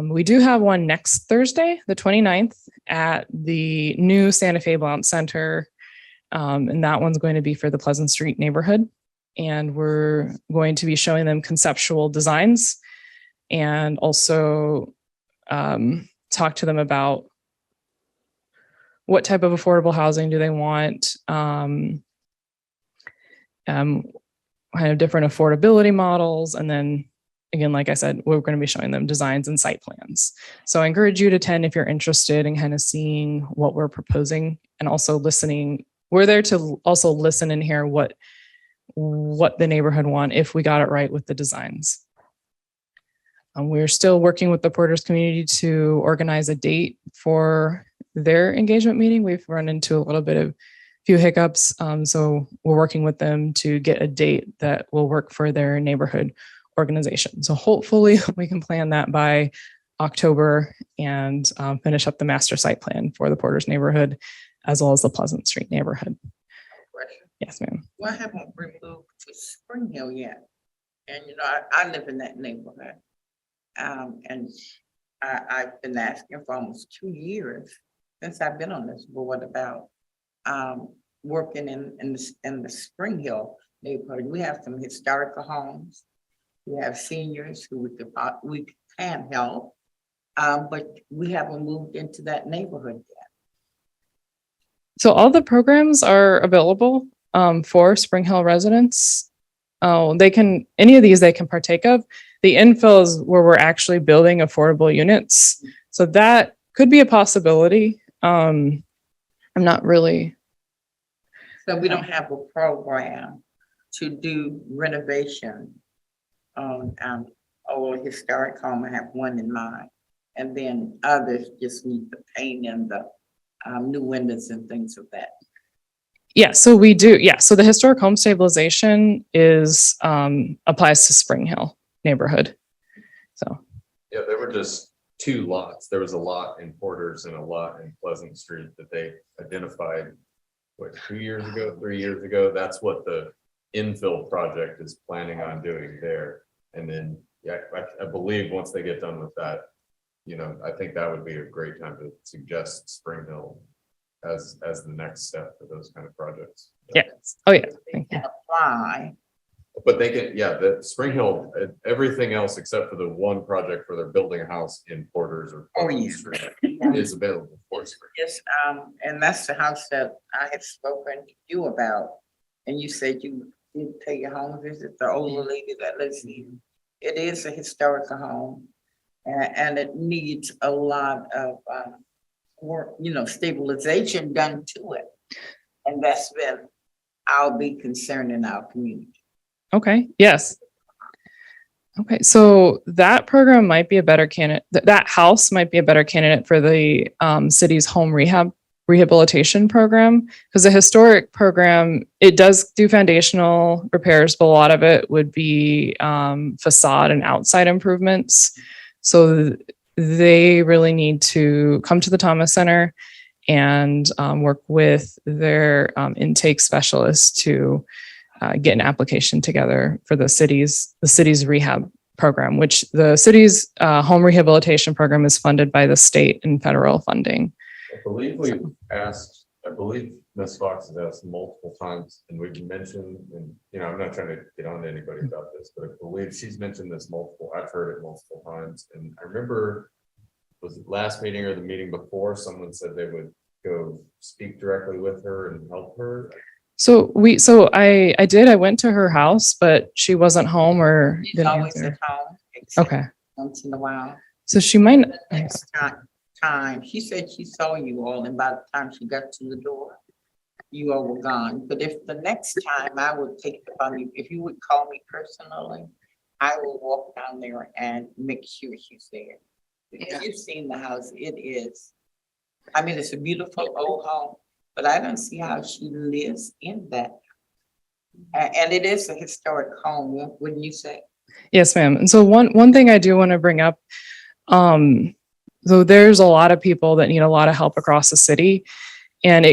We do have one next Thursday, the 29th, at the new Santa Fe Blount Center. And that one's going to be for the Pleasant Street neighborhood. And we're going to be showing them conceptual designs and also talk to them about what type of affordable housing do they want, kind of different affordability models. And then again, like I said, we're going to be showing them designs and site plans. So I encourage you to attend if you're interested in kind of seeing what we're proposing and also listening. We're there to also listen and hear what the neighborhood want if we got it right with the designs. We're still working with the Porters community to organize a date for their engagement meeting. We've run into a little bit of few hiccups. So we're working with them to get a date that will work for their neighborhood organization. So hopefully we can plan that by October and finish up the master site plan for the Porters neighborhood as well as the Pleasant Street neighborhood. Yes, ma'am. Why haven't we moved to Spring Hill yet? And I live in that neighborhood. And I've been asking for almost 2 years since I've been on this board about working in the Spring Hill neighborhood. We have some historical homes We have seniors who we can help. But we haven't moved into that neighborhood yet. So all the programs are available for Spring Hill residents. Any of these they can partake of. The infill is where we're actually building affordable units. So that could be a possibility. I'm not really. So we don't have a program to do renovation on old historic home. I have one in mind. And then others just need the paint and the new windows and things of that. Yeah, so we do. Yeah, so the historic home stabilization is applies to Spring Hill neighborhood. So Yeah, there were just 2 lots. There was a lot in Porters and a lot in Pleasant Street that they identified, what, 2 years ago, 3 years ago. That's what the infill project is planning on doing there. And then, yeah, I believe once they get done with that, you know, I think that would be a great time to suggest Spring Hill as the next step for those kind of projects. yeah. Oh yeah. They can apply. But they can, yeah, the Spring Hill, everything else except for the one project where they're building a house in Porters or Pleasant Street is available for Spring. Yes, and that's the house that I had spoken to you about. And you said you did pay your home visit, the older lady that lives here. It is a historical home. And it needs a lot of work, you know, stabilization done to it. And that's been our big concern in our community. Okay, yes. Okay, so that program might be a better candidate. That house might be a better candidate for the city's home rehabilitation program, because the historic program, it does do foundational repairs, but a lot of it would be facade and outside improvements. So they really need to come to the Thomas Center and work with their intake specialists to get an application together for the city's rehab program, which the city's home rehabilitation program is funded by the state and federal funding. I believe Ms. Fox has asked multiple times, and we've mentioned, and you know, I'm not trying to get on to anybody about this, but I believe she's mentioned this I've heard it multiple times. And I remember, was it last meeting or the meeting before, someone said they would go speak directly with her and help her. So I went to her house, but she wasn't home or She's didn't always answer. at home. Except Okay, once in a while. so she might. The next time, she said she saw you all, and by the time she got to the door, you all were gone. But if the next time I would take it upon you, if you would call me personally, I will walk down there and make sure she's there. If you've seen the house, it is, I mean, it's a beautiful old home, but I don't see how she lives in that. And it is a historic home, wouldn't you say? Yes, ma'am. And so one thing I do want to bring up, so there's a lot of people that need a lot of help across the city. And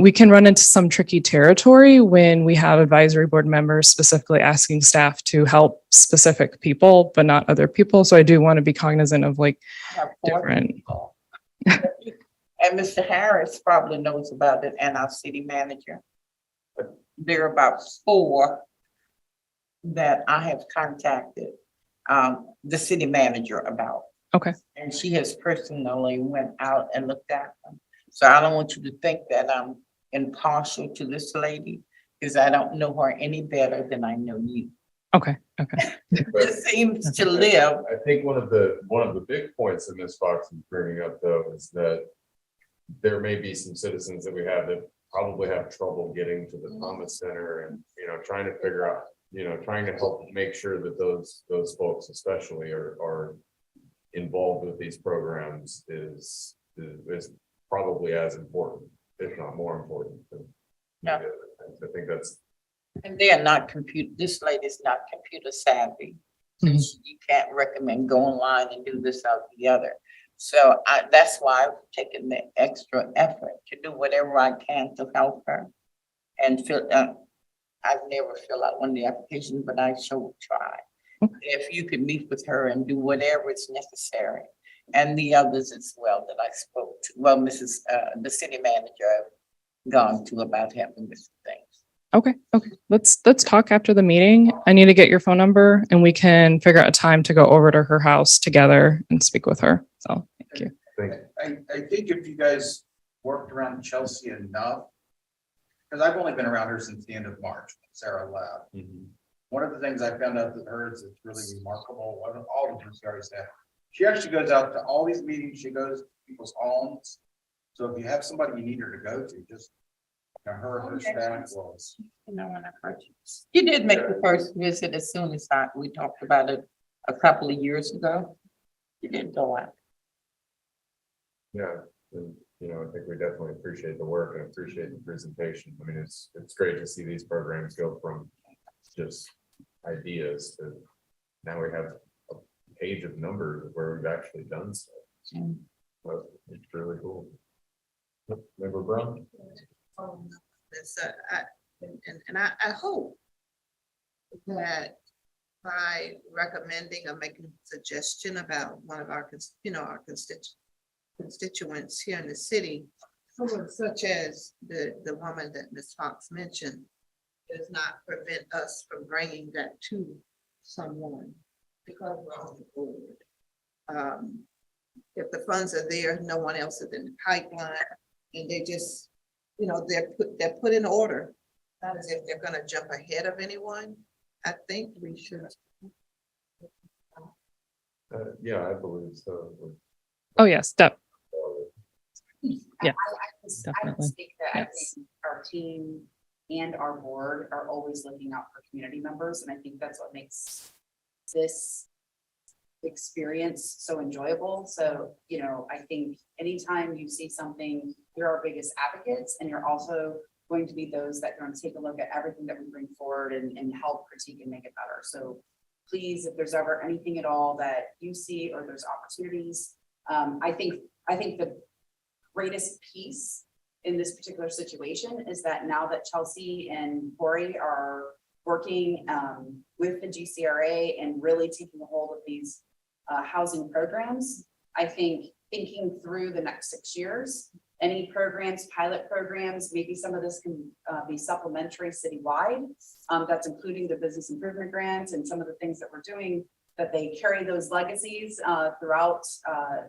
we can run into some tricky territory when we have advisory board members specifically asking staff to help specific people, but not other people. So I do want to be cognizant of like I have 4 different. people. And Mr. Harris probably knows about it, and our city manager. But there are about 4 that I have contacted the city manager about. Okay. And she has personally went out and looked at them. So I don't want you to think that I'm impartial to this lady, because I don't know her any better than I know you. Okay. It seems to live. I think one of the big points that Ms. Fox is bringing up though is that there may be some citizens that we have that probably have trouble getting to the Thomas Center, and you know, trying to figure out, you know, trying to help make sure that those folks especially are involved with these programs is probably as important, if not more important than Yeah. the other things. I think that's. And they are not this lady's not computer savvy. So you can't recommend go online and do this or the other. So that's why I've taken the extra effort to do whatever I can to help her. And I've never filled out one of the applications, but I sure will try. If you could meet with her and do whatever is necessary. And the others as well that I spoke to. Well, the city manager I've gone to about helping with things. Okay, let's talk after the meeting. I need to get your phone number and we can figure out a time to go over to her house together and speak with her. So thank you. I think if you guys worked around Chelsea enough, because I've only been around her since the end of March, when Sarah left. One of the things I found out with her is it's really remarkable. One of all the GCRE staff, she actually goes out to all these meetings. She goes to people's homes. So if you have somebody you need her to go to, just her staff was. You know, when I heard you did make the first visit as soon as we talked about it a couple of years ago. You did go out. Yeah, and I think we definitely appreciate the work and appreciate the presentation. I mean, it's great to see these programs go from just ideas to now we have a page of numbers of where we've actually done stuff. So it's really cool. Member Brown? I hope that by recommending or making a suggestion about one of our, our constituents here in the city, someone such as the woman that Ms. Fox mentioned, does not prevent us from bringing that to someone because we're on the board. If the funds are there, no one else is in the pipeline, and they just, they're put in order. Not as if they're gonna jump ahead of anyone. I think we should. Yeah, I believe so. Oh, yes, Yeah. I Definitely. speak that I Yes. think our team and our board are always looking out for community members, and I think that's what makes this experience so enjoyable. So, I think anytime you see something, you're our biggest advocates, and you're also going to be those that are going to take a look at everything that we bring forward and help critique and make it better. So please, if there's ever anything at all that you see or there's opportunities, I think the greatest piece in this particular situation is that now that Chelsea and Corey are working with the GCRA and really taking a hold of these housing programs, I think thinking through the next 6 years, any programs, pilot programs, maybe some of this can be supplementary citywide. That's including the business improvement grants and some of the things that we're doing, that they carry those legacies throughout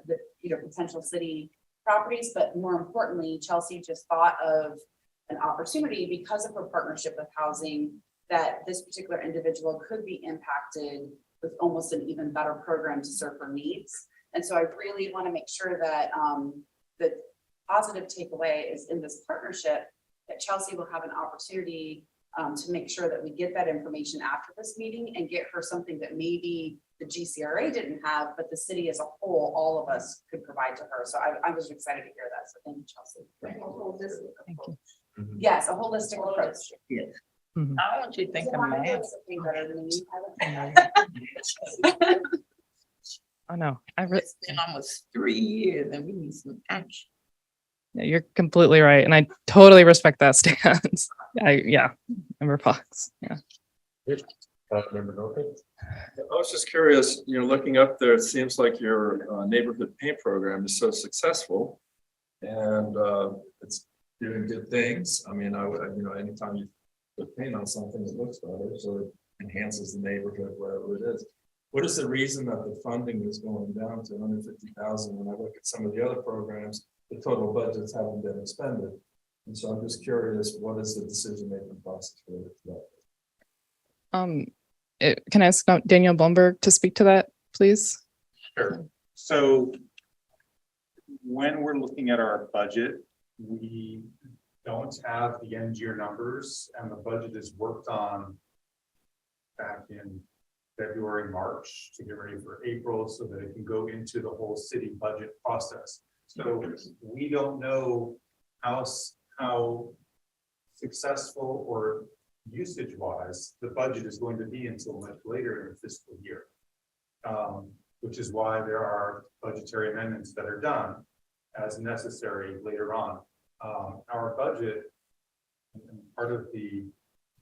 the potential city properties. But more importantly, Chelsea just thought of an opportunity because of her partnership with housing that this particular individual could be impacted with almost an even better program to serve her needs. And so I really want to make sure that the positive takeaway is in this partnership that Chelsea will have an opportunity to make sure that we get that information after this meeting and get her something that maybe the GCRA didn't have, but the city as a whole, all of us could provide to her. So I was excited to hear that. So thank you, Chelsea. Thank you. Yes, a holistic approach. Yes. Mhm. I want you to think of math. Oh, no, It's been almost 3 years and we need some action. you're completely right. And I totally respect that stance. Member Fox, yeah. Member Norfolk? I was just curious, looking up there, it seems like your neighborhood paint program is so successful. And it's doing good things. I mean, anytime you put paint on something, it looks better, so it enhances the neighborhood, wherever it is. What is the reason that the funding is going down to 150,000? When I look at some of the other programs, the total budgets haven't been expended. And so I'm just curious, what is the decision-making process for that? Can I ask Daniel Blumberg to speak to that, please? Sure. So when we're looking at our budget, we don't have the end year numbers, and the budget is worked on back in February, March to get ready for April so that it can go into the whole city budget process. So we don't know how successful or usage wise the budget is going to be until much later in the fiscal year, which is why there are budgetary amendments that are done as necessary later on. Our budget, and part of the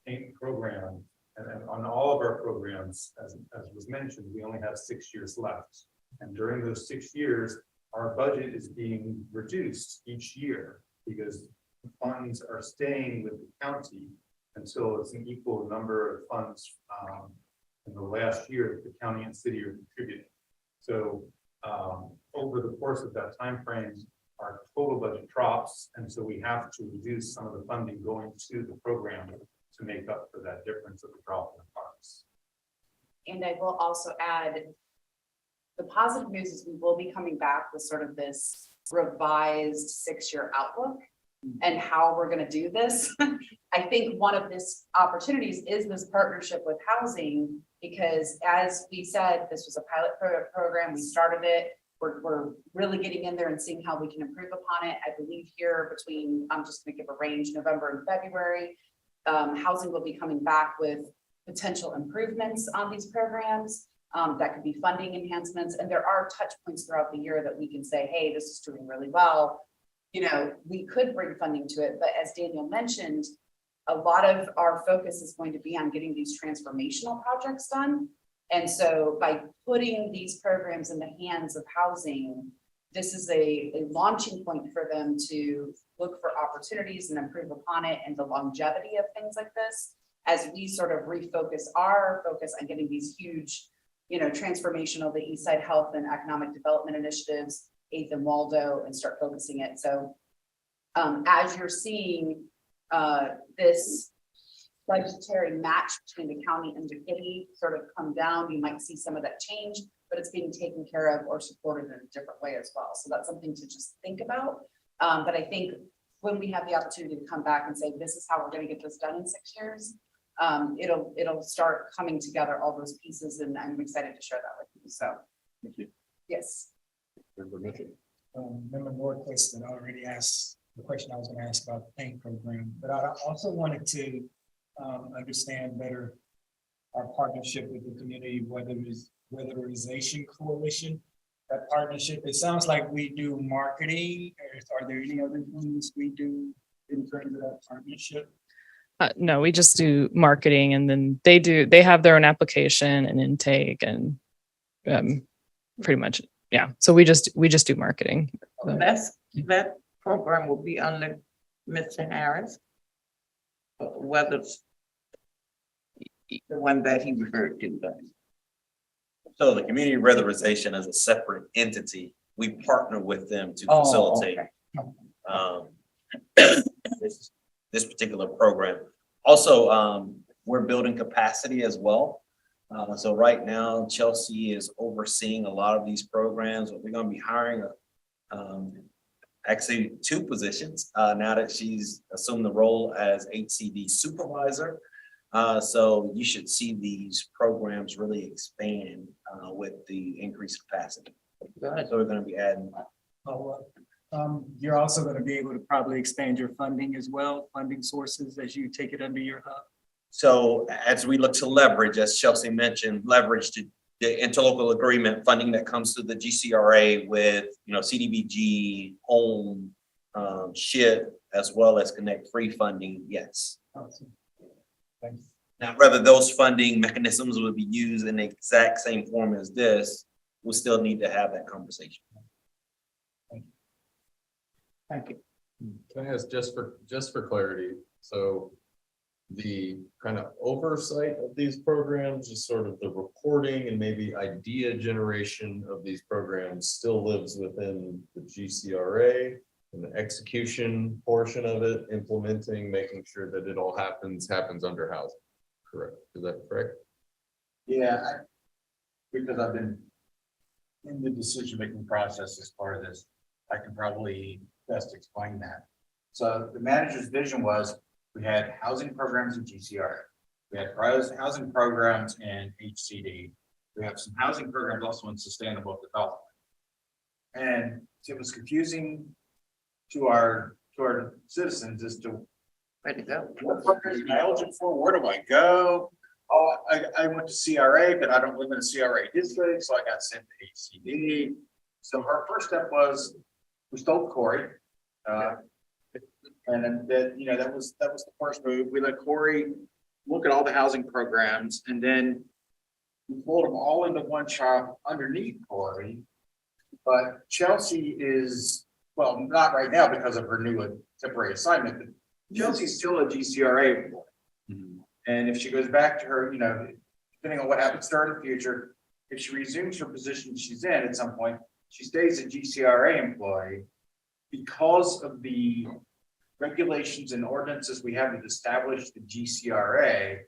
paint program, and on all of our programs, as was mentioned, we only have 6 years left. And during those 6 years, our budget is being reduced each year because funds are staying with the county And so it's an equal number of funds in the last year that the county and city are contributing. So over the course of that time frame, our total budget drops, and so we have to reduce some of the funding going to the program to make up for that difference of the drop in the parks. And I will also add, the positive news is we will be coming back with sort of this revised 6-year outlook and how we're going to do this. I think one of these opportunities is this partnership with housing, because as we said, this was a pilot program. We started it. We're really getting in there and seeing how we can improve upon it. I believe here between, I'm just going to give a range, November and February, housing will be coming back with potential improvements on these programs. That could be funding enhancements. And there are touch points throughout the year that we can say, hey, this is doing really well. You know, we could bring funding to it. But as Daniel mentioned, a lot of our focus is going to be on getting these transformational projects done. And so by putting these programs in the hands of housing, this is a launching point for them to look for opportunities and improve upon it, and the longevity of things like this, as we sort of refocus our focus on getting these huge, you know, transformational, the Eastside Health and Economic Development Initiatives, 8th and Waldo, and start focusing it. So as you're seeing this budgetary match between the county and the city sort of come down, you might see some of that change, but it's being taken care of or supported in a different way as well. So that's something to just think about. But I think when we have the opportunity to come back and say, this is how we're going to get this done in 6 years, it'll start coming together, all those pieces, and I'm excited to share that with you. So, Thank you. yes. Member Norquist had already asked the question I was going to ask about the paint program, but I also wanted to understand better our partnership with the community weatherization coalition. That partnership, it sounds like we do marketing. Are there any other things we do in terms of that partnership? No, we just do marketing, and then they have their own application and intake and pretty much, yeah. So we just do marketing. So. That program will be under Mr. Harris. Whether it's the one that he referred to, but. So the community weatherization is a separate entity. We partner with them to facilitate this particular program. Also, we're building capacity as well. So right now, Chelsea is overseeing a lot of these programs. We're going to be hiring actually 2 positions now that she's assumed the role as HCD supervisor. So you should see these programs really expand with the increased capacity. So we're going to be adding. You're also going to be able to probably expand your funding as well, funding sources as you take it under your hub. So as we look to leverage, as Chelsea mentioned, leverage the interlocal agreement funding that comes to the GCRA with, you know, CDBG, home, SHIP, as well as Connect Free funding. Yes. Awesome. Thanks. Now, whether those funding mechanisms will be used in the exact same form as this, we'll still need to have that conversation. Thank you. Can I ask just for clarity? So the kind of oversight of these programs, just sort of the reporting and maybe idea generation of these programs still lives within the GCRA, and the execution portion of it, implementing, making sure that it all happens under housing. Correct. Is that correct? Yeah, because I've been in the decision-making process as part of this, I can probably best explain that. So the manager's vision was, we had housing programs in GCR. We had housing programs in HCD. We have some housing programs also in sustainable development. And it was confusing to our citizens as to where to go. What programs am I eligible for? Where do I go? Oh, I went to CRA, but I don't live in a CRA district, so I got sent to HCD. So our first step was we told Corey. And then that was the first move. We let Corey look at all the housing programs, and then we pulled them all into one shop underneath Corey. But Chelsea is, well, not right now because of her new temporary assignment, but Chelsea's still a GCRA board. And if she goes back to her, depending on what happens to her in the future, if she resumes her position she's in at some point, she stays a GCRA employee because of the regulations and ordinances we have to establish the GCRA.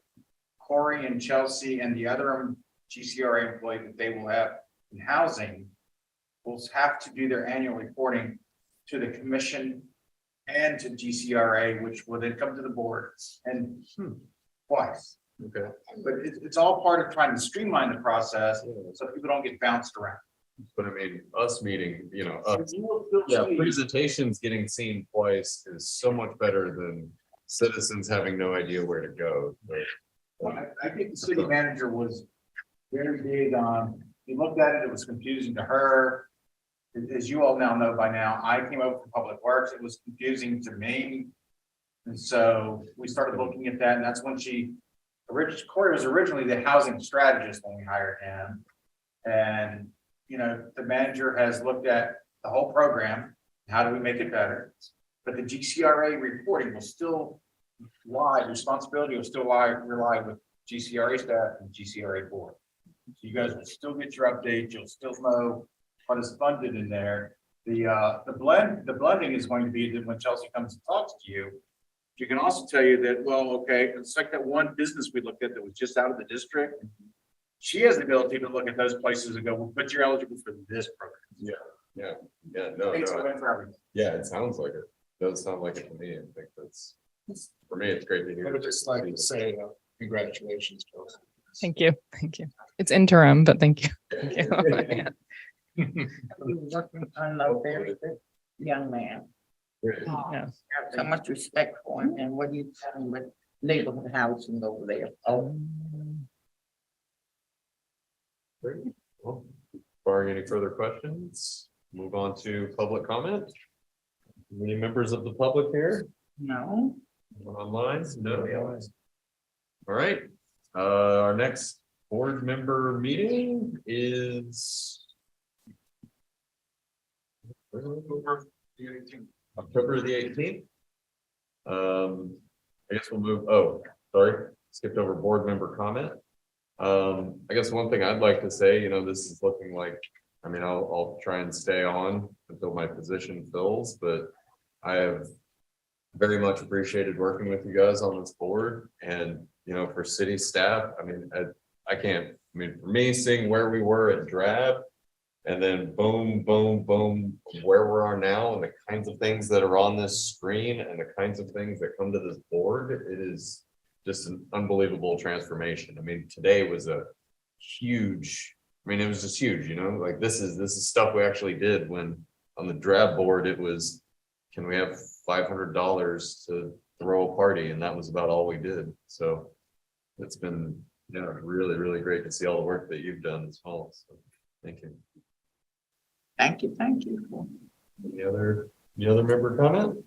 Corey and Chelsea and the other GCRA employee that they will have in housing will have to do their annual reporting to the commission and to GCRA, which will then come to the board and twice. Okay. But it's all part of trying to streamline the process so people don't get bounced around. But I mean, us meeting, us, You will still yeah, see- presentations getting seen twice is so much better than citizens having no idea where to go. Well, I think the city manager was very big on, he looked at it, it was confusing to her. As you all now know by now, I came over from Public Works, it was confusing to me. And so we started looking at that, and that's when Corey was originally the housing strategist when we hired him. And, the manager has looked at the whole program, how do we make it better? But the GCRA reporting will still responsibility will still rely with GCRA staff and GCRA board. So you guys will still get your updates, you'll still know what is funded in there. The blending is going to be that when Chelsea comes and talks to you, she can also tell you that, well, okay, it's like that one business we looked at that was just out of the district. She has the ability to look at those places and go, well, but you're eligible for this program. No, Thanks for everything. yeah, it sounds like it. Does sound like it to me. I think that's, for me, it's great to hear. I would just like to say congratulations, Chelsea. Thank you. Thank you. It's interim, but thank you. Thank you. You were working on a very good young man. Yeah. Have so much respect for him, and what you tell him with neighborhood housing over there. Oh, Well, barring any further questions, move on to public comment. Any members of the public here? no. Online? No. All right, our next board member meeting is October the 18th. I guess we'll move, skipped over board member comment. I guess one thing I'd like to say, this is looking like, I'll try and stay on until my position fills, but I have very much appreciated working with you guys on this board and, for city staff, I can't, for me, seeing where we were at Drab and then boom, boom, boom, where we are now and the kinds of things that are on this screen and the kinds of things that come to this board, it is just an unbelievable transformation. Today was a huge, it was just huge, like this is stuff we actually did when on the Drab board, it was, can we have $500 to throw a party? And that was about all we did. So it's been, really, really great to see all the work that you've done this fall. So thank you. Thank you, thank you. Any other member comment?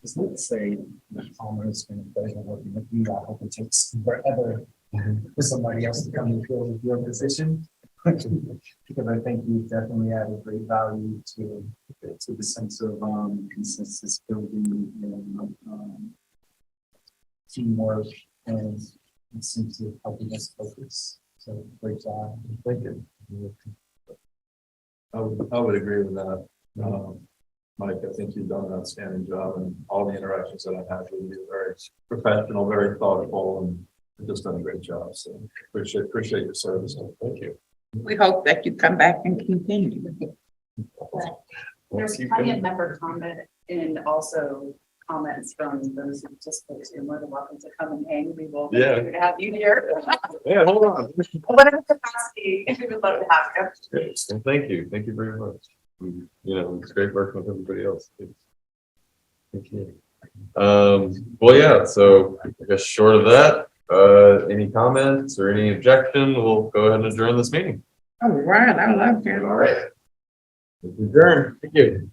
Just like to say, Palmer, it's been a pleasure working with you. I hope it takes forever for somebody else to come and fill your position. Because I think you definitely added great value to the sense of consensus building and teamwork, and it seems to help us focus. So great job. Thank you. I would agree with that. Mike, I think you've done an outstanding job, and all the interactions that I've had with you are very professional, very thoughtful, and you've just done a great job. So appreciate your service. Thank you. We hope that you come back and continue. There's plenty of member comment and also comments from those who participate. You're more than welcome to come and hang. We will have you here. Yeah, hold on. Whatever capacity, we would love to have you. Well, thank you very much. It's great working with everybody else. Thank you. Well, yeah, so I guess short of that, any comments or any objection, we'll go ahead and adjourn this meeting. All right, I love you. All right. Adjourn. Thank you.